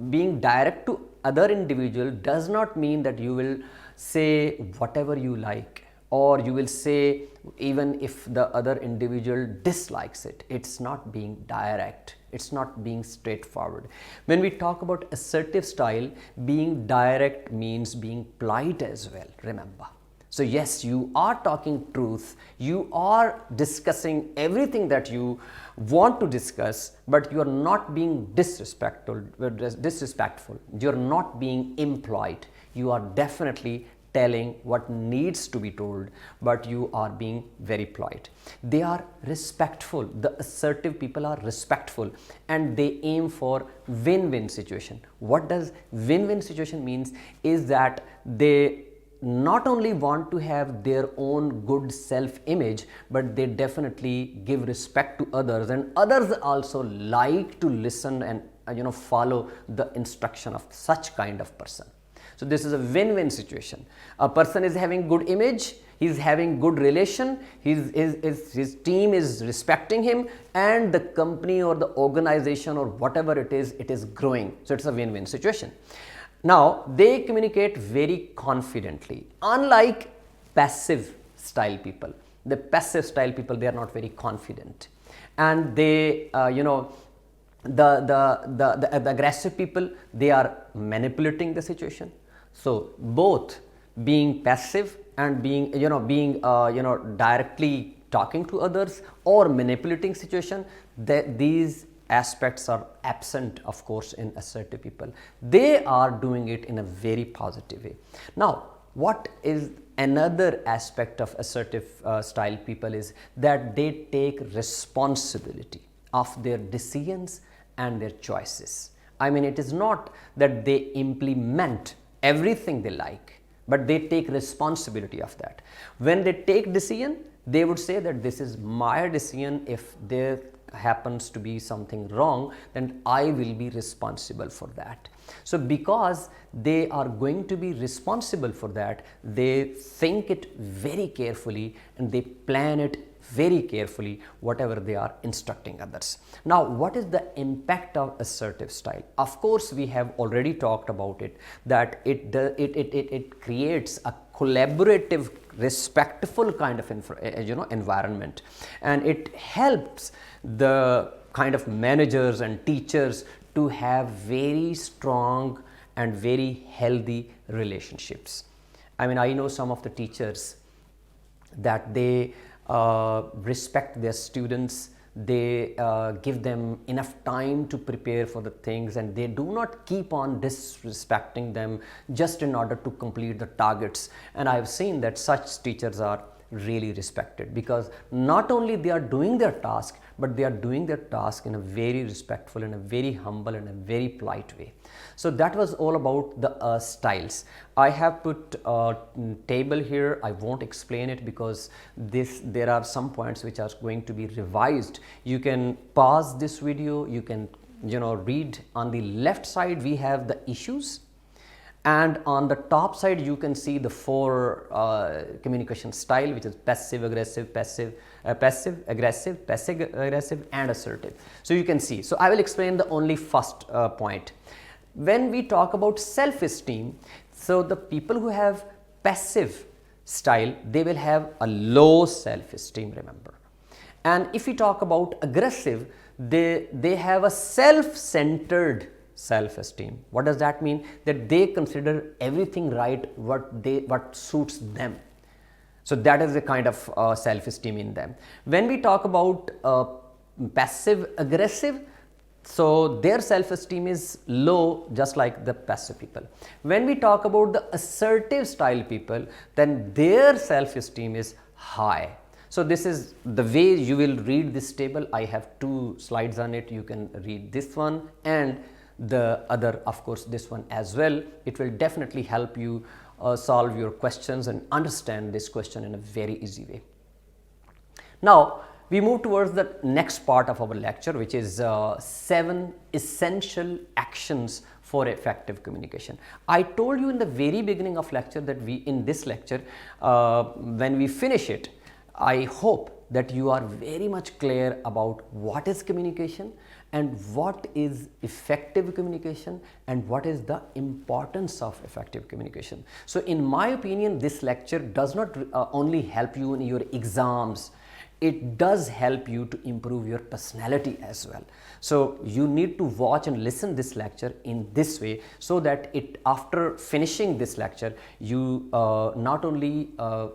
being direct to other individual does not mean that you will say whatever you like, or you will say even if the other individual dislikes it. It's not being direct, it's not being straightforward. When we talk about assertive style, being direct means being polite as well, remember. So yes, you are talking truth, you are discussing everything that you want to discuss, but you are not being disrespectful, you are not being impolite, you are definitely telling what needs to be told, but you are being very polite. They are respectful. The assertive people are respectful, and they aim for win-win situation. What does win-win situation means? Is that they not only want to have their own good self-image, but they definitely give respect to others, and others also like to listen and follow the instruction of such kind of person. So this is a win-win situation. A person is having good image, he is having good relation, his team is respecting him, and the company or the organization or whatever it is growing. So it's a win-win situation. Now, they communicate very confidently, unlike passive style people. The passive style people, they are not very confident, and they, the aggressive people, they are manipulating the situation. So both being passive and being, directly talking to others or manipulating situation, these aspects are absent, of course, in assertive people. They are doing it in a very positive way. Now, what is another aspect of assertive style people is that they take responsibility of their decisions and their choices. I mean, it is not that they implement everything they like, but they take responsibility of that. When they take decision, they would say that this is my decision. If there happens to be something wrong, then I will be responsible for that. So because they are going to be responsible for that, they think it very carefully and they plan it very carefully, whatever they are instructing others. Now, what is the impact of assertive style? Of course, we have already talked about it, that it creates a collaborative, respectful kind of environment, and it helps the kind of managers and teachers to have very strong and very healthy relationships. I mean, I know some of the teachers that they respect their students, they give them enough time to prepare for the things, and they do not keep on disrespecting them just in order to complete the targets. And I have seen that such teachers are really respected, because not only they are doing their task, but they are doing their task in a very respectful and a very humble and a very polite way. So that was all about the styles. I have put a table here. I won't explain it because there are some points which are going to be revised. You can pause this video, you can read. On the left side we have the issues, and on the top side you can see the four communication style, which is passive aggressive, passive aggressive and assertive. So you can see. So I will explain the only first point. When we talk about self-esteem, so the people who have passive style, they will have a low self-esteem, remember. And if we talk about aggressive, they have a self-centered self-esteem. What does that mean? That they consider everything right, what suits them. So that is the kind of self-esteem in them. When we talk about passive aggressive, so their self-esteem is low, just like the passive people. When we talk about the assertive style people, then their self-esteem is high. So this is the way you will read this table. I have 2 slides on it. You can read this one and the other, of course, this one as well. It will definitely help you solve your questions and understand this question in a very easy way. Now, we move towards the next part of our lecture, which is 7 essential actions for effective communication. I told you in the very beginning of lecture that in this lecture, when we finish it, I hope that you are very much clear about what is communication and what is effective communication and what is the importance of effective communication. So in my opinion, this lecture does not only help you in your exams, it does help you to improve your personality as well. So you need to watch and listen this lecture in this way, so that after finishing this lecture, you not only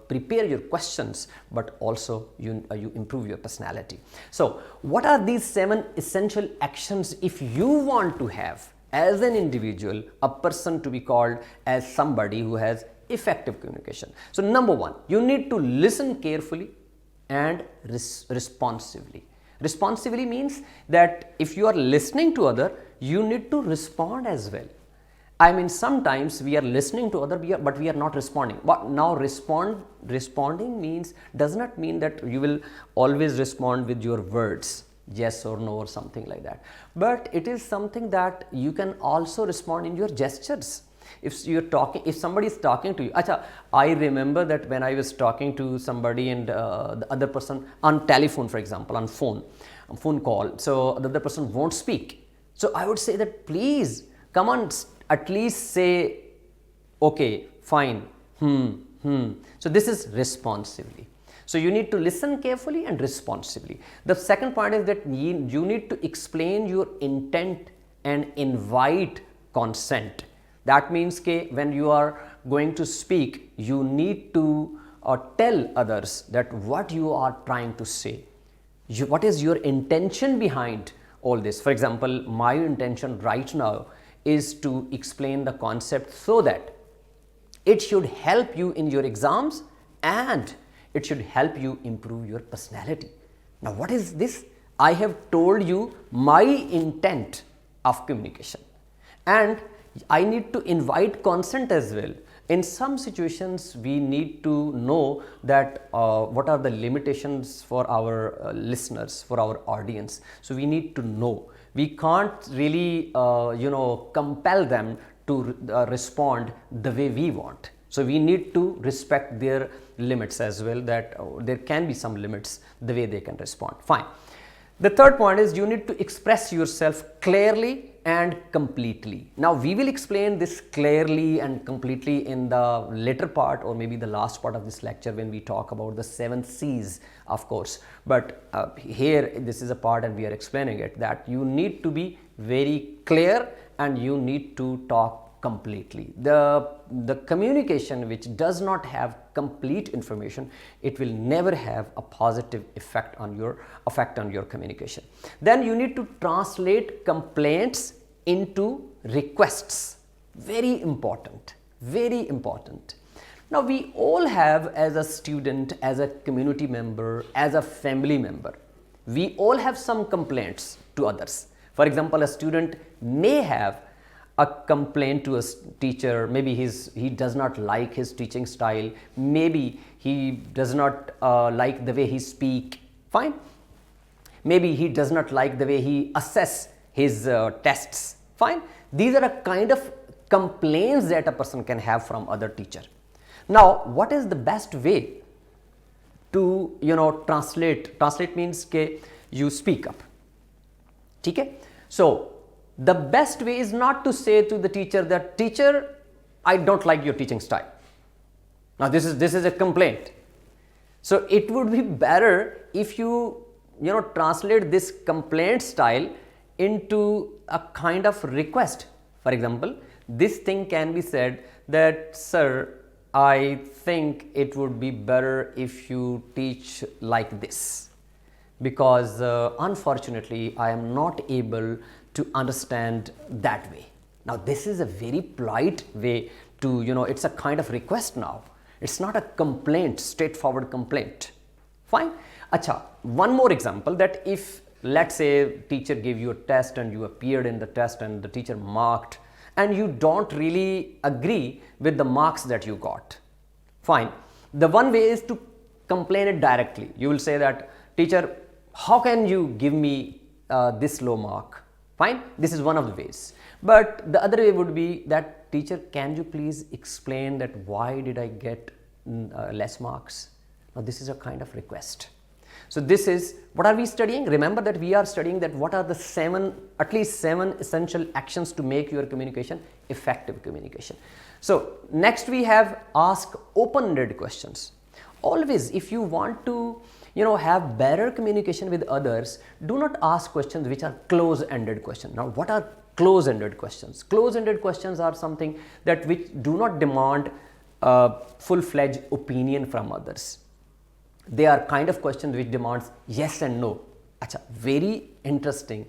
prepare your questions, but also you improve your personality. So what are these 7 essential actions if you want to have, as an individual, a person to be called as somebody who has effective communication? So number 1, you need to listen carefully and responsively. Responsively means that if you are listening to other, you need to respond as well. I mean, sometimes we are listening to other, but we are not responding. But now responding does not mean that you will always respond with your words, yes or no or something like that. But it is something that you can also respond in your gestures. If somebody is talking to you, I remember that when I was talking to somebody and the other person on telephone, for example, on phone call, so the other person won't speak. So I would say that please come on, at least say, okay, fine, So this is responsively. So you need to listen carefully and responsively. The second point is that you need to explain your intent and invite consent. That means that when you are going to speak, you need to tell others that what you are trying to say. What is your intention behind all this? For example, my intention right now is to explain the concept so that it should help you in your exams and it should help you improve your personality. Now, what is this? I have told you my intent of communication, and I need to invite consent as well. In some situations, we need to know that what are the limitations for our listeners, for our audience. So we need to know. We can't really, compel them to respond the way we want. So we need to respect their limits as well, that there can be some limits the way they can respond. Fine. The third point is you need to express yourself clearly and completely. Now we will explain this clearly and completely in the later part, or maybe the last part of this lecture, when we talk about the 7 C's, of course. But here this is a part and we are explaining it, that you need to be very clear and you need to talk completely. The communication which does not have complete information, it will never have a positive effect on your communication. Then you need to translate complaints into requests. Very important, very important. Now we all have, as a student, as a community member, as a family member, we all have some complaints to others. For example, a student may have a complaint to a teacher. Maybe he does not like his teaching style, maybe he does not like the way he speak. Fine. Maybe he does not like the way he assess his tests. Fine. These are a kind of complaints that a person can have from other teacher. Now what is the best way to translate means ke you speak up. Okay? So the best way is not to say to the teacher that, teacher, I don't like your teaching style. Now this is a complaint. So it would be better if you translate this complaint style into a kind of request. For example, this thing can be said that, sir, I think it would be better if you teach like this, because unfortunately I am not able to understand that way. Now this is a very polite way to, it's a kind of request now. It's not a complaint, straightforward complaint. Fine. Acha, one more example, that if, let's say, teacher gave you a test and you appeared in the test and the teacher marked, and you don't really agree with the marks that you got. Fine. The one way is to complain it directly. You will say that, teacher, how can you give me this low mark? Fine, this is one of the ways. But the other way would be that, teacher, can you please explain that why did I get less marks? Now this is a kind of request. So this is, what are we studying? Remember that we are studying that what are the at least seven essential actions to make your communication effective communication. So next we have ask open-ended questions. Always, if you want to have better communication with others, do not ask questions which are close-ended questions. Now what are close-ended questions? Close-ended questions are something that which do not demand full-fledged opinion from others. They are kind of questions which demands yes and no. Achha, very interesting.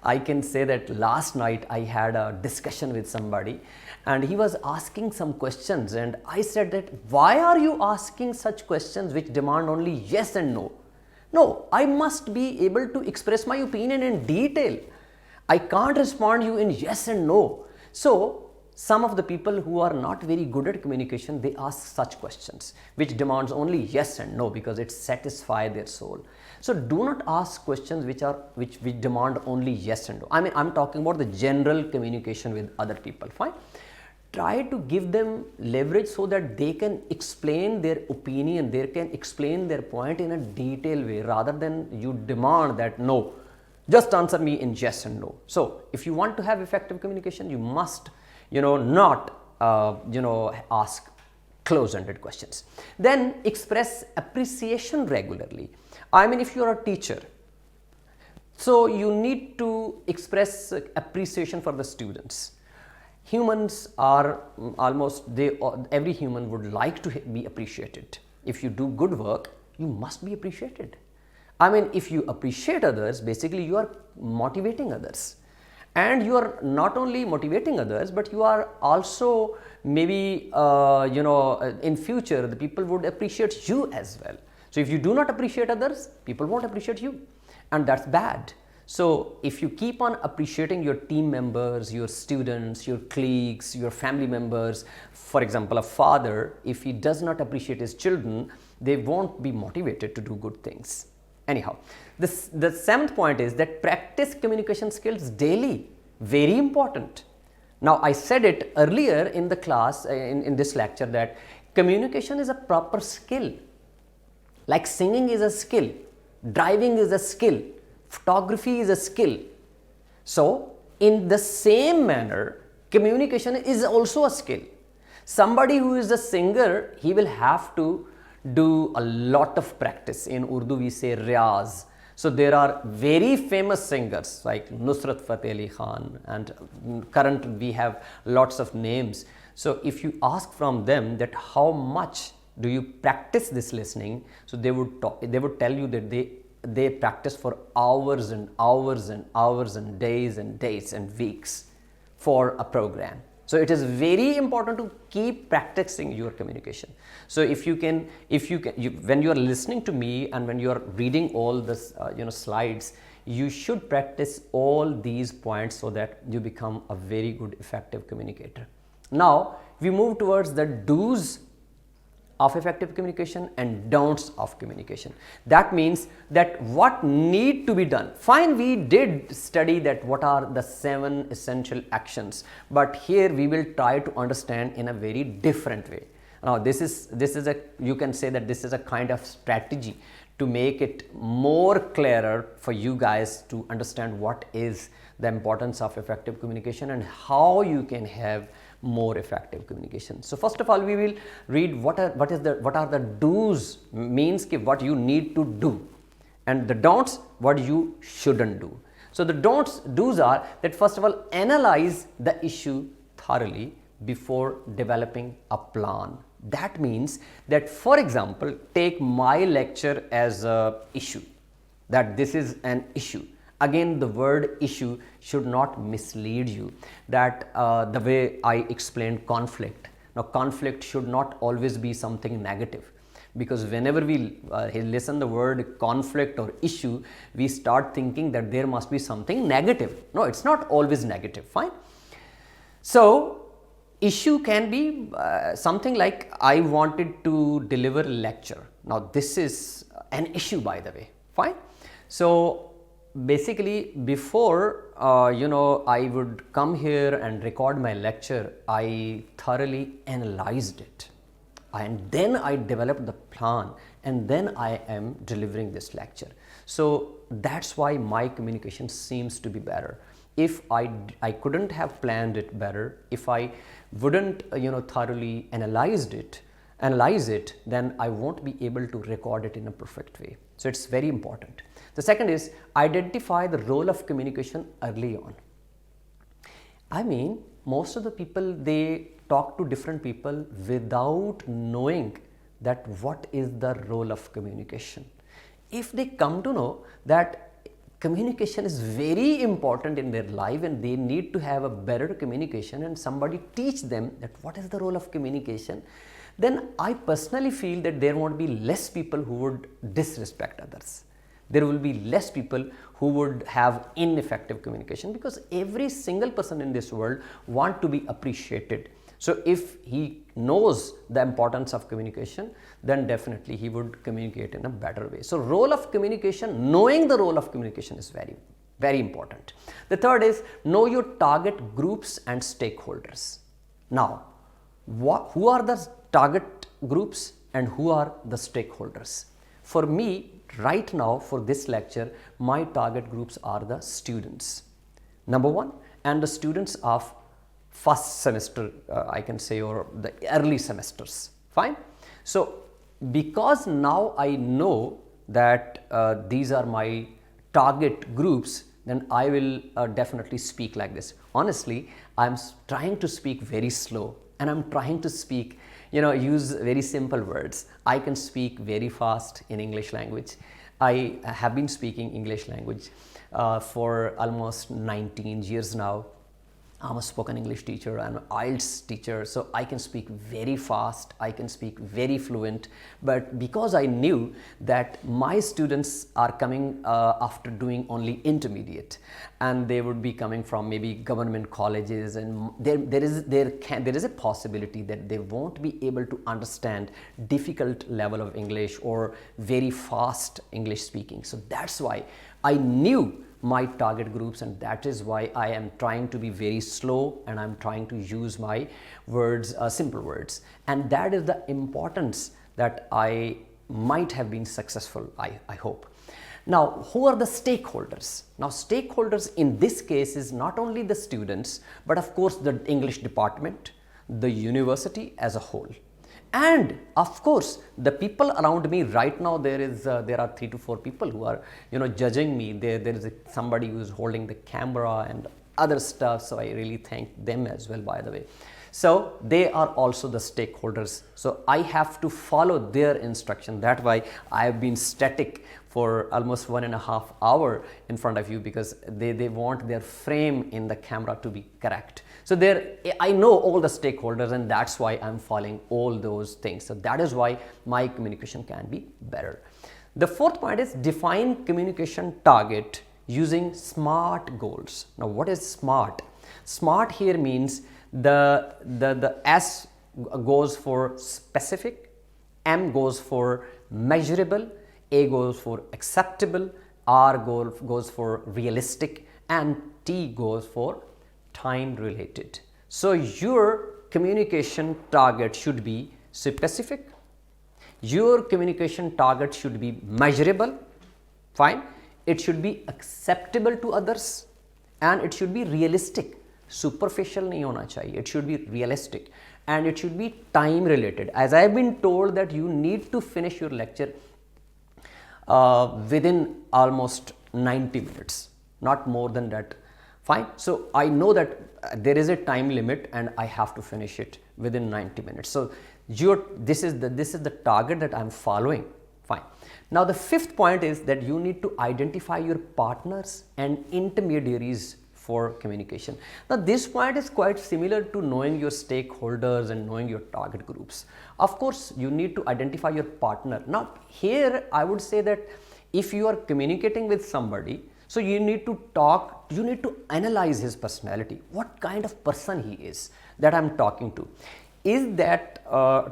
I can say that last night I had a discussion with somebody and he was asking some questions, and I said that, why are you asking such questions which demand only yes and no? No, I must be able to express my opinion in detail. I can't respond you in yes and no. So some of the people who are not very good at communication, they ask such questions which demands only yes and no because it satisfies their soul. So do not ask questions which demand only yes and no. I mean, I'm talking about the general communication with other people. Fine. Try to give them leverage so that they can explain their opinion, they can explain their point in a detailed way, rather than you demand that, no, just answer me in yes and no. So if you want to have effective communication, you must not ask close-ended questions. Then express appreciation regularly. I mean, if you are a teacher, so you need to express appreciation for the students. Humans are every human would like to be appreciated. If you do good work, you must be appreciated. I mean, if you appreciate others, basically you are motivating others. And you are not only motivating others, but you are also maybe, in future, the people would appreciate you as well. So if you do not appreciate others, people won't appreciate you. And that's bad. So if you keep on appreciating your team members, your students, your colleagues, your family members, for example, a father, if he does not appreciate his children, they won't be motivated to do good things. Anyhow, the 7th point is that practice communication skills daily. Very important. Now, I said it earlier in the class, in this lecture, that communication is a proper skill. Like singing is a skill, driving is a skill, photography is a skill. So, in the same manner, communication is also a skill. Somebody who is a singer, he will have to do a lot of practice. In Urdu we say riyaz. So there are very famous singers like Nusrat Fateh Ali Khan, and current we have lots of names. So if you ask from them that how much do you practice this listening, so they would tell you that they practice for hours and hours and hours and days and weeks for a program. So it is very important to keep practicing your communication. So when you are listening to me and when you are reading all this, slides, you should practice all these points so that you become a very good, effective communicator. Now we move towards the do's of effective communication and don'ts of communication. That means that what need to be done. Fine, we did study that what are the 7 essential actions, but here we will try to understand in a very different way. Now this is you can say that this is a kind of strategy to make it more clearer for you guys to understand what is the importance of effective communication and how you can have more effective communication. So first of all, we will read what are the do's, means what you need to do, and the don'ts, what you shouldn't do. So the do's are that first of all, analyze the issue thoroughly before developing a plan. That means that, for example, take my lecture as a issue, that this is an issue. Again, the word issue should not mislead you, that the way I explained conflict. Now, conflict should not always be something negative, because whenever we listen the word conflict or issue, we start thinking that there must be something negative. No, it's not always negative. Fine. So issue can be something like, I wanted to deliver a lecture. Now this is an issue, by the way. Fine. So basically, before I would come here and record my lecture, I thoroughly analyzed it, and then I developed the plan, and then I am delivering this lecture. So that's why my communication seems to be better. If I couldn't have planned it better, if I wouldn't thoroughly analyze it, then I won't be able to record it in a perfect way. So it's very important. The second is identify the role of communication early on. I mean, most of the people, they talk to different people without knowing that what is the role of communication. If they come to know that communication is very important in their life and they need to have a better communication, and somebody teach them that what is the role of communication, then I personally feel that there won't be less people who would disrespect others. There will be less people who would have ineffective communication, because every single person in this world want to be appreciated. So if he knows the importance of communication, then definitely he would communicate in a better way. So role of communication, knowing the role of communication is very, very important. The third is know your target groups and stakeholders. Now, who are the target groups and who are the stakeholders? For me, right now for this lecture, my target groups are the students, number one, and the students of first semester, I can say, or the early semesters. Fine. So because now I know that these are my target groups, then I will definitely speak like this. Honestly, I'm trying to speak very slow, and I'm trying to speak, use very simple words. I can speak very fast in English language. I have been speaking English language for almost 19 years now. I'm a spoken English teacher, I'm an IELTS teacher, so I can speak very fast, I can speak very fluent. But because I knew that my students are coming after doing only intermediate, and they would be coming from maybe government colleges, and there is a possibility that they won't be able to understand difficult level of English or very fast English speaking. So that's why I knew my target groups, and that is why I am trying to be very slow, and I'm trying to use my words, simple words. And that is the importance that I might have been successful, I hope. Now, who are the stakeholders? Now, stakeholders in this case is not only the students, but of course the English department, the university as a whole. And of course, the people around me right now, there are 3 to 4 people who are, judging me. There is somebody who is holding the camera and other stuff. So I really thank them as well, by the way. So they are also the stakeholders. So I have to follow their instruction. That's why I have been static for almost 1.5 hours in front of you, because they want their frame in the camera to be correct. So I know all the stakeholders, and that's why I'm following all those things. So that is why my communication can be better. The fourth point is define communication target using SMART goals. Now, what is SMART? SMART here means the S goes for specific, M goes for measurable, A goes for acceptable, R goes for realistic, and T goes for time related. So your communication target should be specific, your communication target should be measurable, fine, it should be acceptable to others, and it should be realistic. Superficial nahi hona chahiye, it should be realistic, and it should be time related. As I have been told that you need to finish your lecture within almost 90 minutes, not more than that. Fine. So I know that there is a time limit, and I have to finish it within 90 minutes. So this is the target that I'm following. Fine. Now the fifth point is that you need to identify your partners and intermediaries for communication. Now this point is quite similar to knowing your stakeholders and knowing your target groups. Of course, you need to identify your partner. Now here I would say that if you are communicating with somebody, so you need to talk, you need to analyze his personality. What kind of person he is that I'm talking to? Is that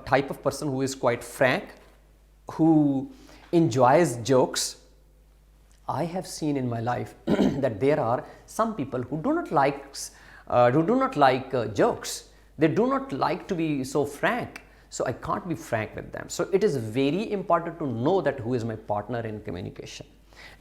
type of person who is quite frank, who enjoys jokes? I have seen in my life that there are some people who do not like jokes. They do not like to be so frank. So I can't be frank with them. So it is very important to know that who is my partner in communication.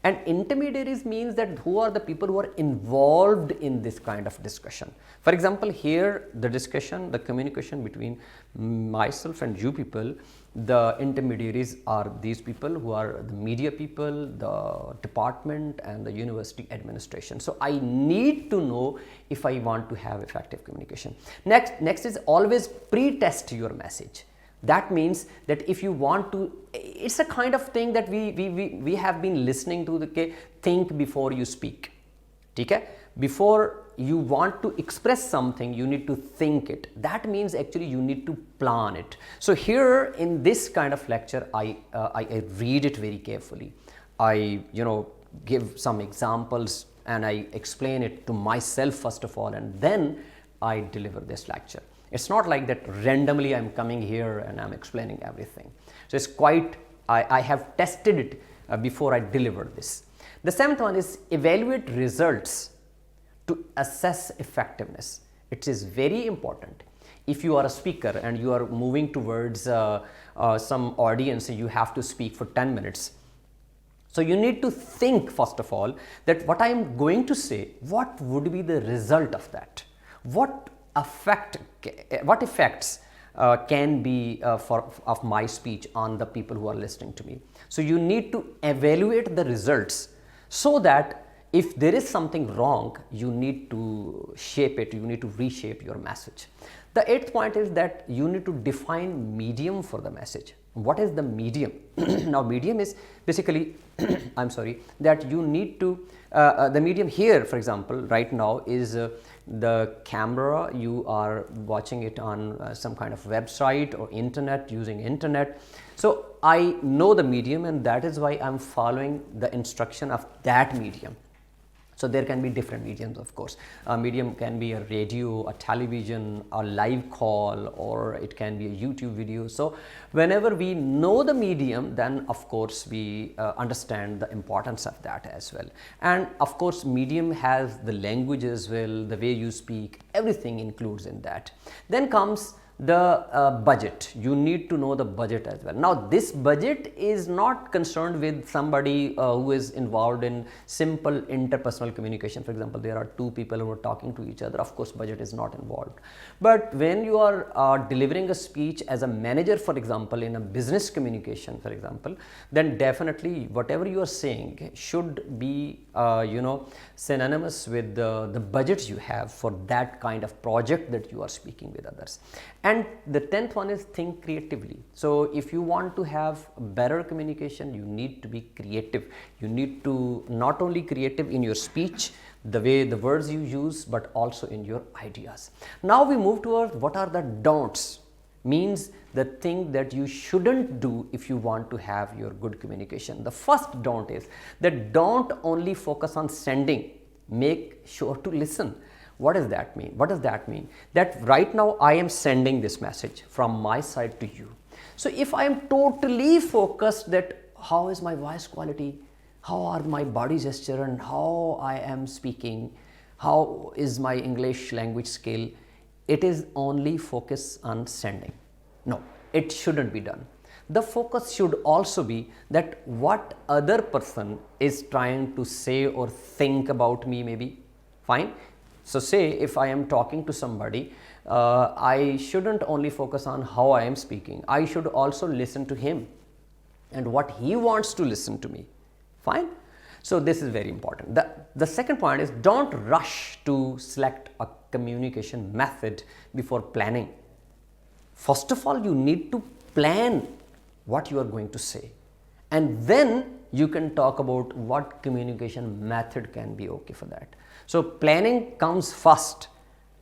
And intermediaries means that who are the people who are involved in this kind of discussion. For example, here the discussion, the communication between myself and you people, the intermediaries are these people who are the media people, the department, and the university administration. So I need to know if I want to have effective communication. Next is always pre-test your message. That means that if you want to, it's a kind of thing that we have been listening to, think before you speak. Okay? Before you want to express something, you need to think it. That means actually you need to plan it. So here in this kind of lecture, I read it very carefully. I give some examples, and I explain it to myself first of all, and then I deliver this lecture. It's not like that randomly I'm coming here and I'm explaining everything. So it's quite, I have tested it before I deliver this. The seventh one is evaluate results to assess effectiveness. It is very important. If you are a speaker and you are moving towards some audience, you have to speak for 10 minutes. So you need to think first of all that what I am going to say, what would be the result of that? What what effects can be of my speech on the people who are listening to me. So you need to evaluate the results, so that if there is something wrong, you need to shape it, you need to reshape your message. The eighth point is that you need to define medium for the message. What is the medium? Now medium is basically I'm sorry, that you need to the medium here, for example, right now is the camera. You are watching it on some kind of website or internet, using internet. So I know the medium, and that is why I'm following the instruction of that medium. So there can be different mediums, of course. A medium can be a radio, a television, a live call, or it can be a YouTube video. So whenever we know the medium, then of course we understand the importance of that as well. And of course medium has the language as well, the way you speak, everything includes in that. Then comes the budget. You need to know the budget as well. Now this budget is not concerned with somebody who is involved in simple interpersonal communication. For example, there are two people who are talking to each other, of course budget is not involved. But when you are delivering a speech as a manager, for example, in a business communication, for example, then definitely whatever you are saying should be synonymous with the budgets you have for that kind of project that you are speaking with others. And the 10th one is think creatively. So if you want to have better communication, you need to be creative. You need to not only creative in your speech, the way the words you use, but also in your ideas. Now we move towards what are the don'ts. Means the thing that you shouldn't do if you want to have your good communication. The first don't is that don't only focus on sending, make sure to listen. What does that mean? What does that mean? That right now I am sending this message from my side to you. So if I am totally focused that how is my voice quality, how are my body gesture, and how I am speaking, how is my English language skill, it is only focus on sending. No, it shouldn't be done. The focus should also be that what other person is trying to say or think about me, maybe. Fine. So say if I am talking to somebody, I shouldn't only focus on how I am speaking. I should also listen to him and what he wants to listen to me. Fine. So this is very important. The second point is don't rush to select a communication method before planning. First of all, you need to plan what you are going to say, and then you can talk about what communication method can be okay for that. So planning comes first,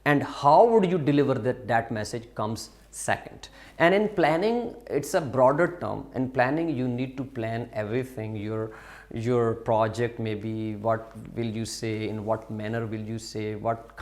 and how would you deliver that message comes second. And in planning, it's a broader term. In planning, you need to plan everything, your project, maybe what will you say, in what manner will you say, what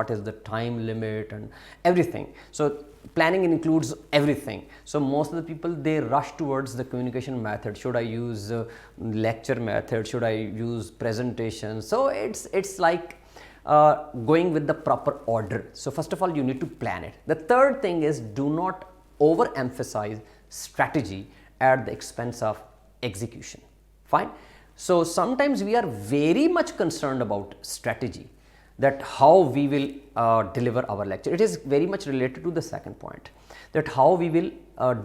is the time limit, and everything. So planning includes everything. So most of the people, they rush towards the communication method. Should I use lecture method? Should I use presentation? So it's like going with the proper order. So first of all, you need to plan it. The third thing is do not overemphasize strategy at the expense of execution. Fine. So sometimes we are very much concerned about strategy, that how we will deliver our lecture. It is very much related to the second point, that how we will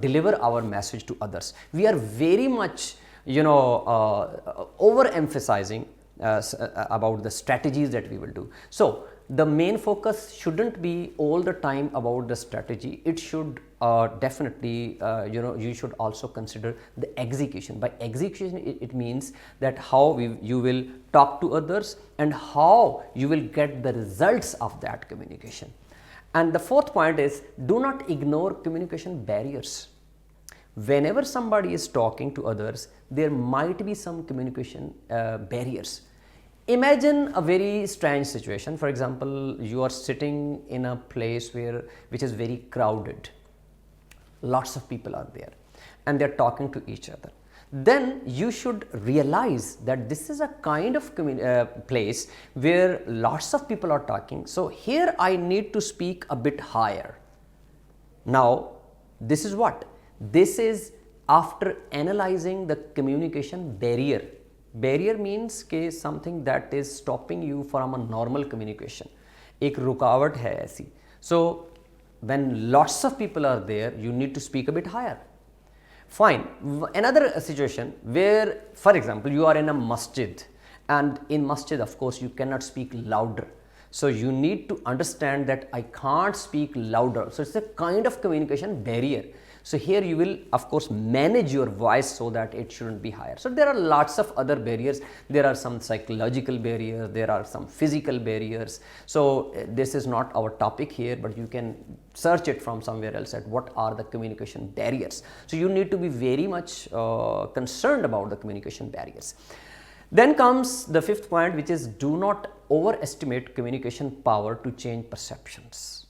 deliver our message to others. We are very much overemphasizing about the strategies that we will do. So the main focus shouldn't be all the time about the strategy. It should definitely you should also consider the execution. By execution, it means that how you will talk to others and how you will get the results of that communication. And the fourth point is do not ignore communication barriers. Whenever somebody is talking to others, there might be some communication barriers. Imagine a very strange situation. For example, you are sitting in a place which is very crowded. Lots of people are there and they are talking to each other. Then you should realize that this is a kind of place where lots of people are talking. So here I need to speak a bit higher. Now this is what? This is after analyzing the communication barrier. Barrier means कि something that is stopping you from a normal communication. एक रुकावट है ऐसी. So when lots of people are there, you need to speak a bit higher. Fine. Another situation where, for example, you are in a masjid, and in masjid, of course, you cannot speak louder. So you need to understand that I can't speak louder. So it's a kind of communication barrier. So here you will, of course, manage your voice so that it shouldn't be higher. So there are lots of other barriers. There are some psychological barriers, there are some physical barriers. So this is not our topic here, but you can search it from somewhere else at what are the communication barriers. So you need to be very much concerned about the communication barriers. Then comes the fifth point, which is do not overestimate communication power to change perceptions.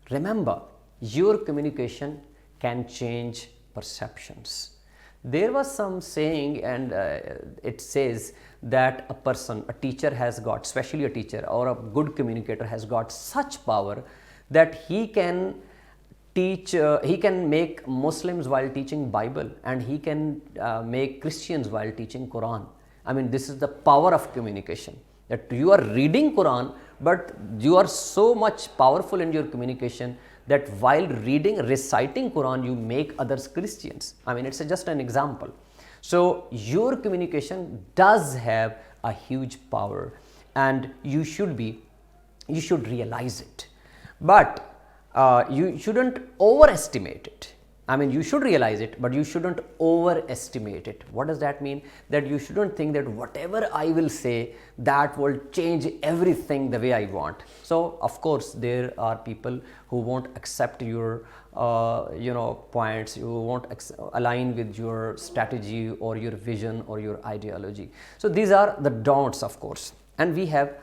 Remember, your communication can change perceptions. There was some saying, and it says that a teacher has got, especially a teacher or a good communicator has got such power that he can teach, he can make Muslims while teaching Bible, and he can make Christians while teaching Quran. I mean, this is the power of communication, that you are reading Quran, but you are so much powerful in your communication that while reciting Quran, you make others Christians. I mean, it's just an example. So your communication does have a huge power, and you should realize it. But you shouldn't overestimate it. I mean, you should realize it, but you shouldn't overestimate it. What does that mean? That you shouldn't think that whatever I will say, that will change everything the way I want. So of course there are people who won't accept your points, you won't align with your strategy or your vision or your ideology. So these are the don'ts, of course. And we have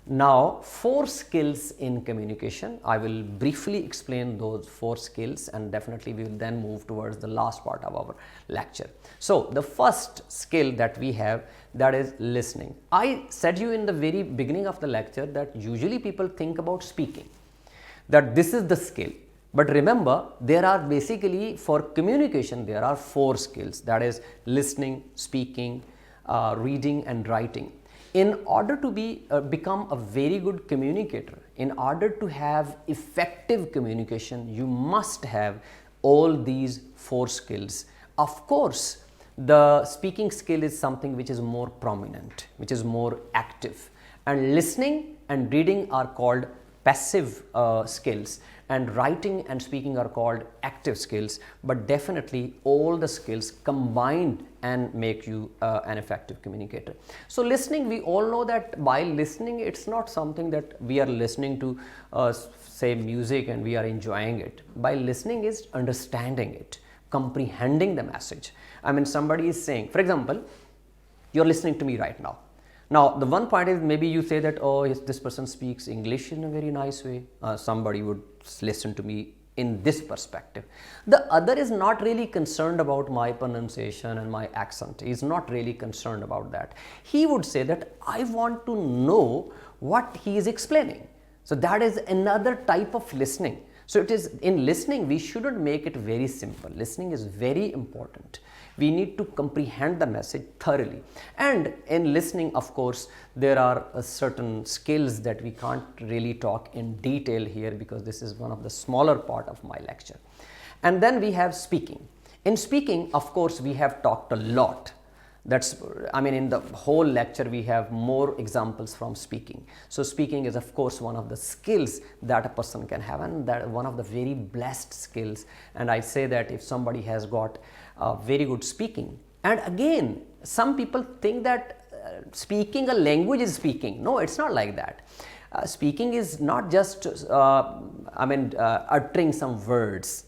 now 4 skills in communication. I will briefly explain those 4 skills, and definitely we will then move towards the last part of our lecture. So the first skill that we have, that is listening. I said you in the very beginning of the lecture that usually people think about speaking, that this is the skill. But remember, there are basically, for communication, there are 4 skills, that is listening, speaking, reading and writing. In order to become a very good communicator, in order to have effective communication, you must have all these 4 skills. Of course, the speaking skill is something which is more prominent, which is more active, and listening and reading are called passive skills, and writing and speaking are called active skills. But definitely all the skills combined and make you an effective communicator. So listening, we all know that by listening, it's not something that we are listening to say music and we are enjoying it. By listening is understanding it, comprehending the message. I mean, somebody is saying, for example, you're listening to me right now. Now, the one point is, maybe you say that, oh, this person speaks English in a very nice way. Somebody would listen to me in this perspective. The other is not really concerned about my pronunciation and my accent. He is not really concerned about that. He would say that I want to know what he is explaining. So that is another type of listening. So it is, in listening, we shouldn't make it very simple. Listening is very important. We need to comprehend the message thoroughly. And in listening, of course, there are certain skills that we can't really talk in detail here, because this is one of the smaller part of my lecture. And then we have speaking. In speaking, of course, we have talked a lot. In the whole lecture, we have more examples from speaking. So speaking is, of course, one of the skills that a person can have, and that one of the very blessed skills. And I say that if somebody has got very good speaking, and again, some people think that speaking a language is speaking. No, it's not like that. Speaking is not just uttering some words.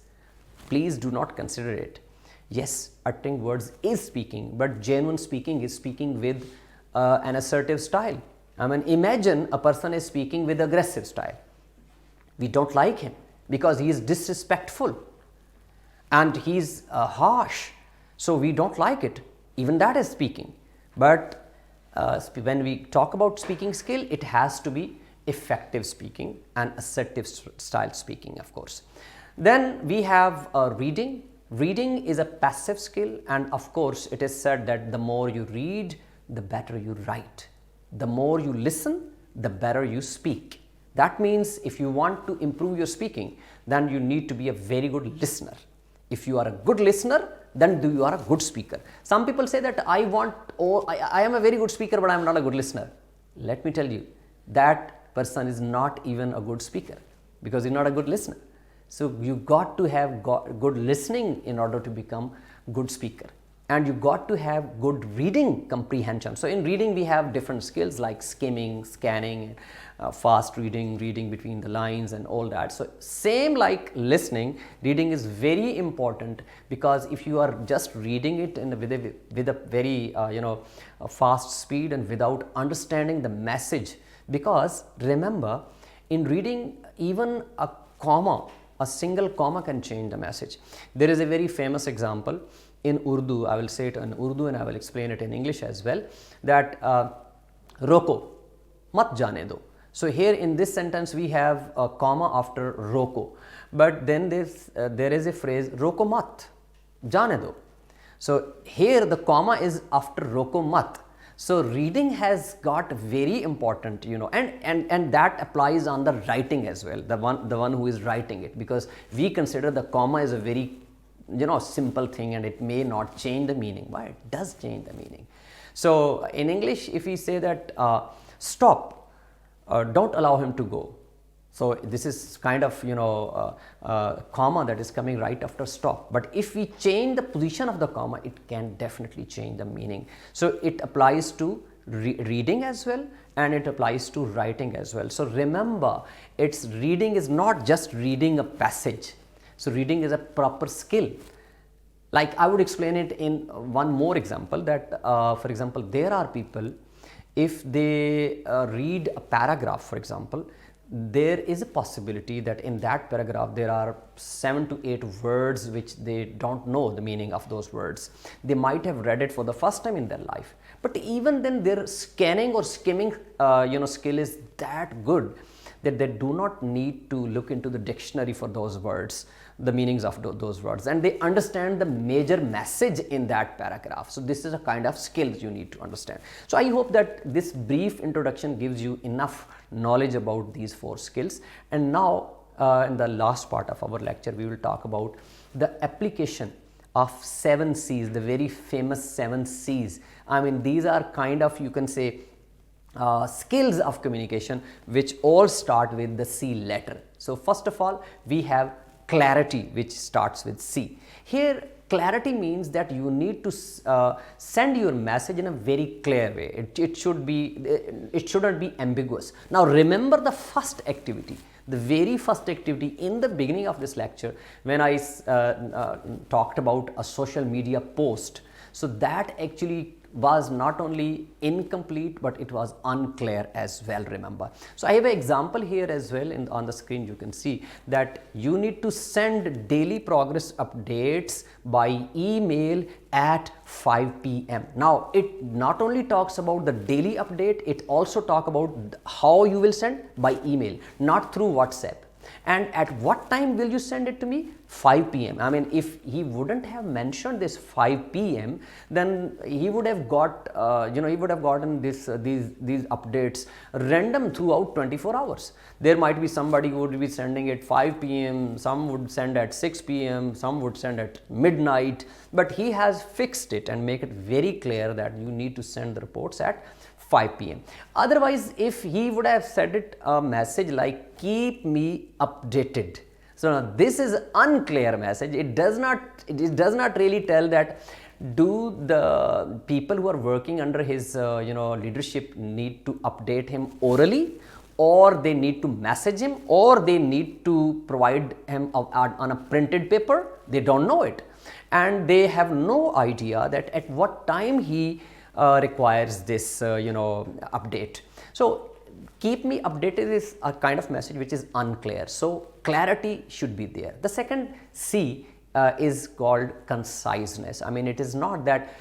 Please do not consider it. Yes, uttering words is speaking, but genuine speaking is speaking with an assertive style. I mean, imagine a person is speaking with aggressive style. We don't like him because he is disrespectful and he is harsh. So we don't like it. Even that is speaking. But when we talk about speaking skill, it has to be effective speaking and assertive style speaking, of course. Then we have reading. Reading is a passive skill, and of course it is said that the more you read, the better you write. The more you listen, the better you speak. That means if you want to improve your speaking, then you need to be a very good listener. If you are a good listener, then you are a good speaker. Some people say that I am a very good speaker, but I am not a good listener. Let me tell you, that person is not even a good speaker because he's not a good listener. So you got to have good listening in order to become good speaker. And you got to have good reading comprehension. So in reading we have different skills like skimming, scanning, fast reading, reading between the lines and all that. So same like listening, reading is very important, because if you are just reading it with a very fast speed and without understanding the message, because remember, in reading even a single comma can change the message. There is a very famous example in Urdu. I will say it in Urdu and I will explain it in English as well, that roko, mat jane do. So here in this sentence we have a comma after roko, but then there is a phrase roko mat jane do. So here the comma is after roko mat. So reading has got very important, and that applies on the writing as well, the one who is writing it, because we consider the comma is a very simple thing and it may not change the meaning, but it does change the meaning. So in English, if we say that stop, don't allow him to go. So this is kind of comma that is coming right after stop. But if we change the position of the comma, it can definitely change the meaning. So it applies to reading as well, and it applies to writing as well. So remember, reading is not just reading a passage. So reading is a proper skill. Like I would explain it in one more example, that for example, there are people, if they read a paragraph, for example, there is a possibility that in that paragraph there are 7 to 8 words which they don't know the meaning of those words. They might have read it for the first time in their life, but even then their scanning or skimming skill is that good that they do not need to look into the dictionary for those words, the meanings of those words, and they understand the major message in that paragraph. So this is a kind of skill you need to understand. So I hope that this brief introduction gives you enough knowledge about these 4 skills. And now in the last part of our lecture, we will talk about the application of 7 C's, the very famous 7 C's. I mean, these are kind of, you can say, skills of communication which all start with the C letter. So first of all, we have clarity, which starts with C. Here clarity means that you need to send your message in a very clear way. It shouldn't be ambiguous. Now remember the first activity, the very first activity in the beginning of this lecture, when I talked about a social media post. So that actually was not only incomplete, but it was unclear as well, remember. So I have an example here as well on the screen. You can see that you need to send daily progress updates by email at 5 p.m. Now it not only talks about the daily update, it also talks about how you will send by email, not through WhatsApp. And at what time will you send it to me? 5 p.m. I mean, if he wouldn't have mentioned this 5 p.m., then he would have got, he would have gotten these updates random throughout 24 hours. There might be somebody who would be sending at 5 p.m., some would send at 6 p.m., some would send at midnight, but he has fixed it and make it very clear that you need to send the reports at 5 p.m. Otherwise, if he would have said it a message like keep me updated. So now this is unclear message. It does not really tell that do the people who are working under his leadership need to update him orally, or they need to message him, or they need to provide him on a printed paper. They don't know it, and they have no idea that at what time he requires this update. So keep me updated is a kind of message which is unclear. So clarity should be there. The second C is called conciseness. I mean, it is not that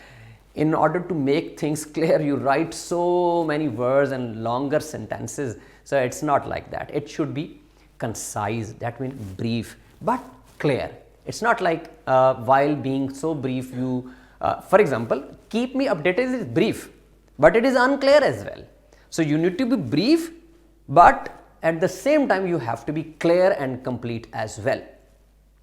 in order to make things clear you write so many words and longer sentences. So it's not like that. It should be concise. That means brief but clear. It's not like while being so brief you for example, keep me updated is brief, but it is unclear as well. So you need to be brief, but at the same time you have to be clear and complete as well.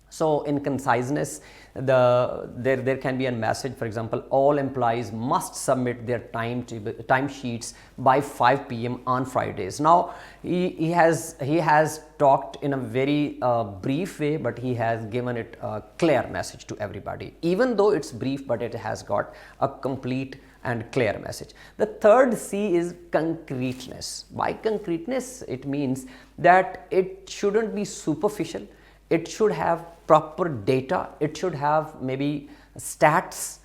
So in conciseness, there can be a message, for example, all employees must submit their time sheets by 5 p.m. on Fridays. Now he has talked in a very brief way, but he has given it a clear message to everybody. Even though it's brief, but it has got a complete and clear message. The third C is concreteness. By concreteness, it means that it shouldn't be superficial. It should have proper data. It should have maybe stats,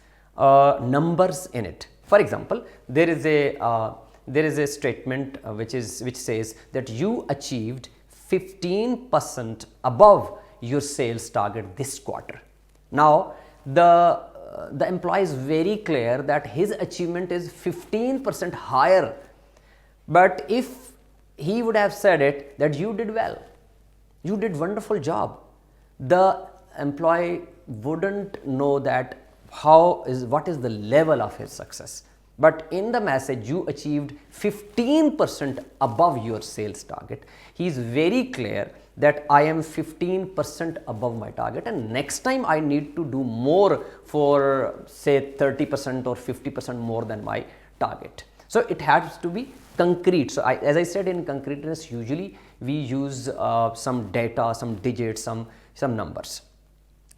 numbers in it. For example, there is a statement which says that you achieved 15% above your sales target this quarter. Now the employee is very clear that his achievement is 15% higher, but if he would have said it that you did well, you did wonderful job, the employee wouldn't know that what is the level of his success. But in the message, you achieved 15% above your sales target. He is very clear that I am 15% above my target, and next time I need to do more for say 30% or 50% more than my target. So it has to be concrete. So as I said, in concreteness, usually we use some data, some digits, some numbers.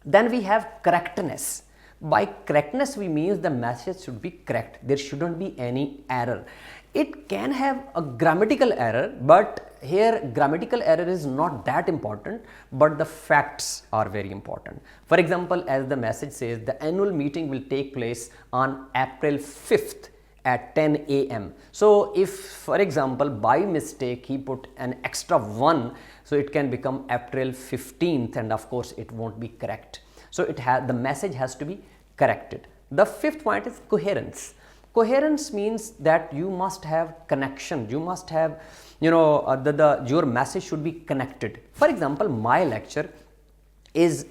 Then we have correctness. By correctness, we mean the message should be correct. There shouldn't be any error. It can have a grammatical error, but here grammatical error is not that important, but the facts are very important. For example, as the message says, the annual meeting will take place on April 5th at 10 a.m. So if, for example, by mistake he put an extra 1, so it can become April 15th, and of course it won't be correct. So the message has to be corrected. The fifth point is coherence. Coherence means that you must have connection. You must have, your message should be connected. For example, my lecture is,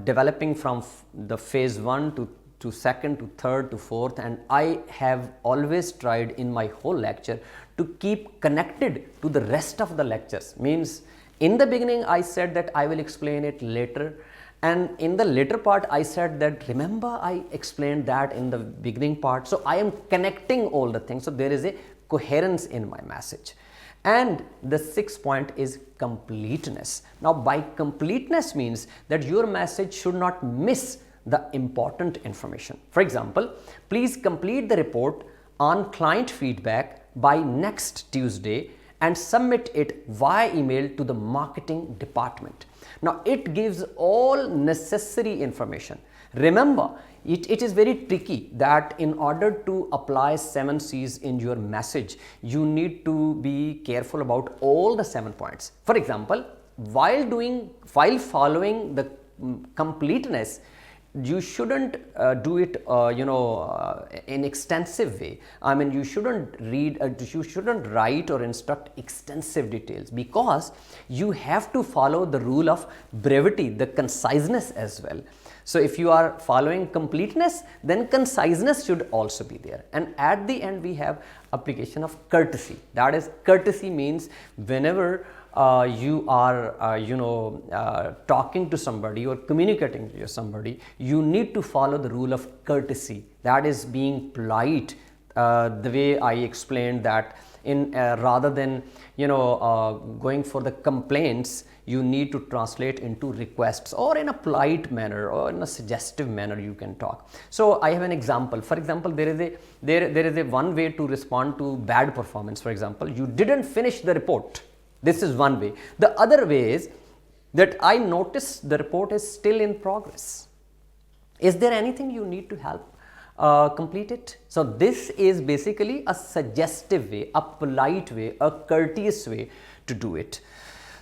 developing from the phase 1 to second to third to fourth, and I have always tried in my whole lecture to keep connected to the rest of the lectures. Means in the beginning I said that I will explain it later, and in the later part I said that remember I explained that in the beginning part. So I am connecting all the things, so there is a coherence in my message. And the sixth point is completeness. Now by completeness means that your message should not miss the important information. For example, please complete the report on client feedback by next Tuesday and submit it via email to the marketing department. Now it gives all necessary information. Remember, it is very tricky that in order to apply 7 C's in your message, you need to be careful about all the 7 points. For example, while following the completeness, you shouldn't do it in extensive way. I mean, you shouldn't write or instruct extensive details, because you have to follow the rule of brevity, the conciseness as well. So if you are following completeness, then conciseness should also be there. And at the end we have application of courtesy. That is, courtesy means whenever you are talking to somebody or communicating to somebody, you need to follow the rule of courtesy. That is being polite, the way I explained that in rather than going for the complaints, you need to translate into requests, or in a polite manner or in a suggestive manner you can talk. So I have an example. For example, there is a one way to respond to bad performance. For example, you didn't finish the report. This is one way. The other way is that I noticed the report is still in progress. Is there anything you need to help complete it? So this is basically a suggestive way, a polite way, a courteous way to do it.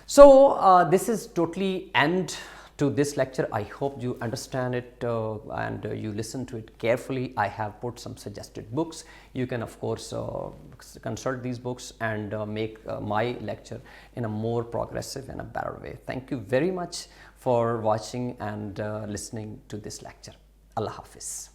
So this is totally end to this lecture. I hope you understand it and you listen to it carefully. I have put some suggested books. You can of course consult these books and make my lecture in a more progressive and a better way. Thank you very much for watching and listening to this lecture. Allah Hafiz.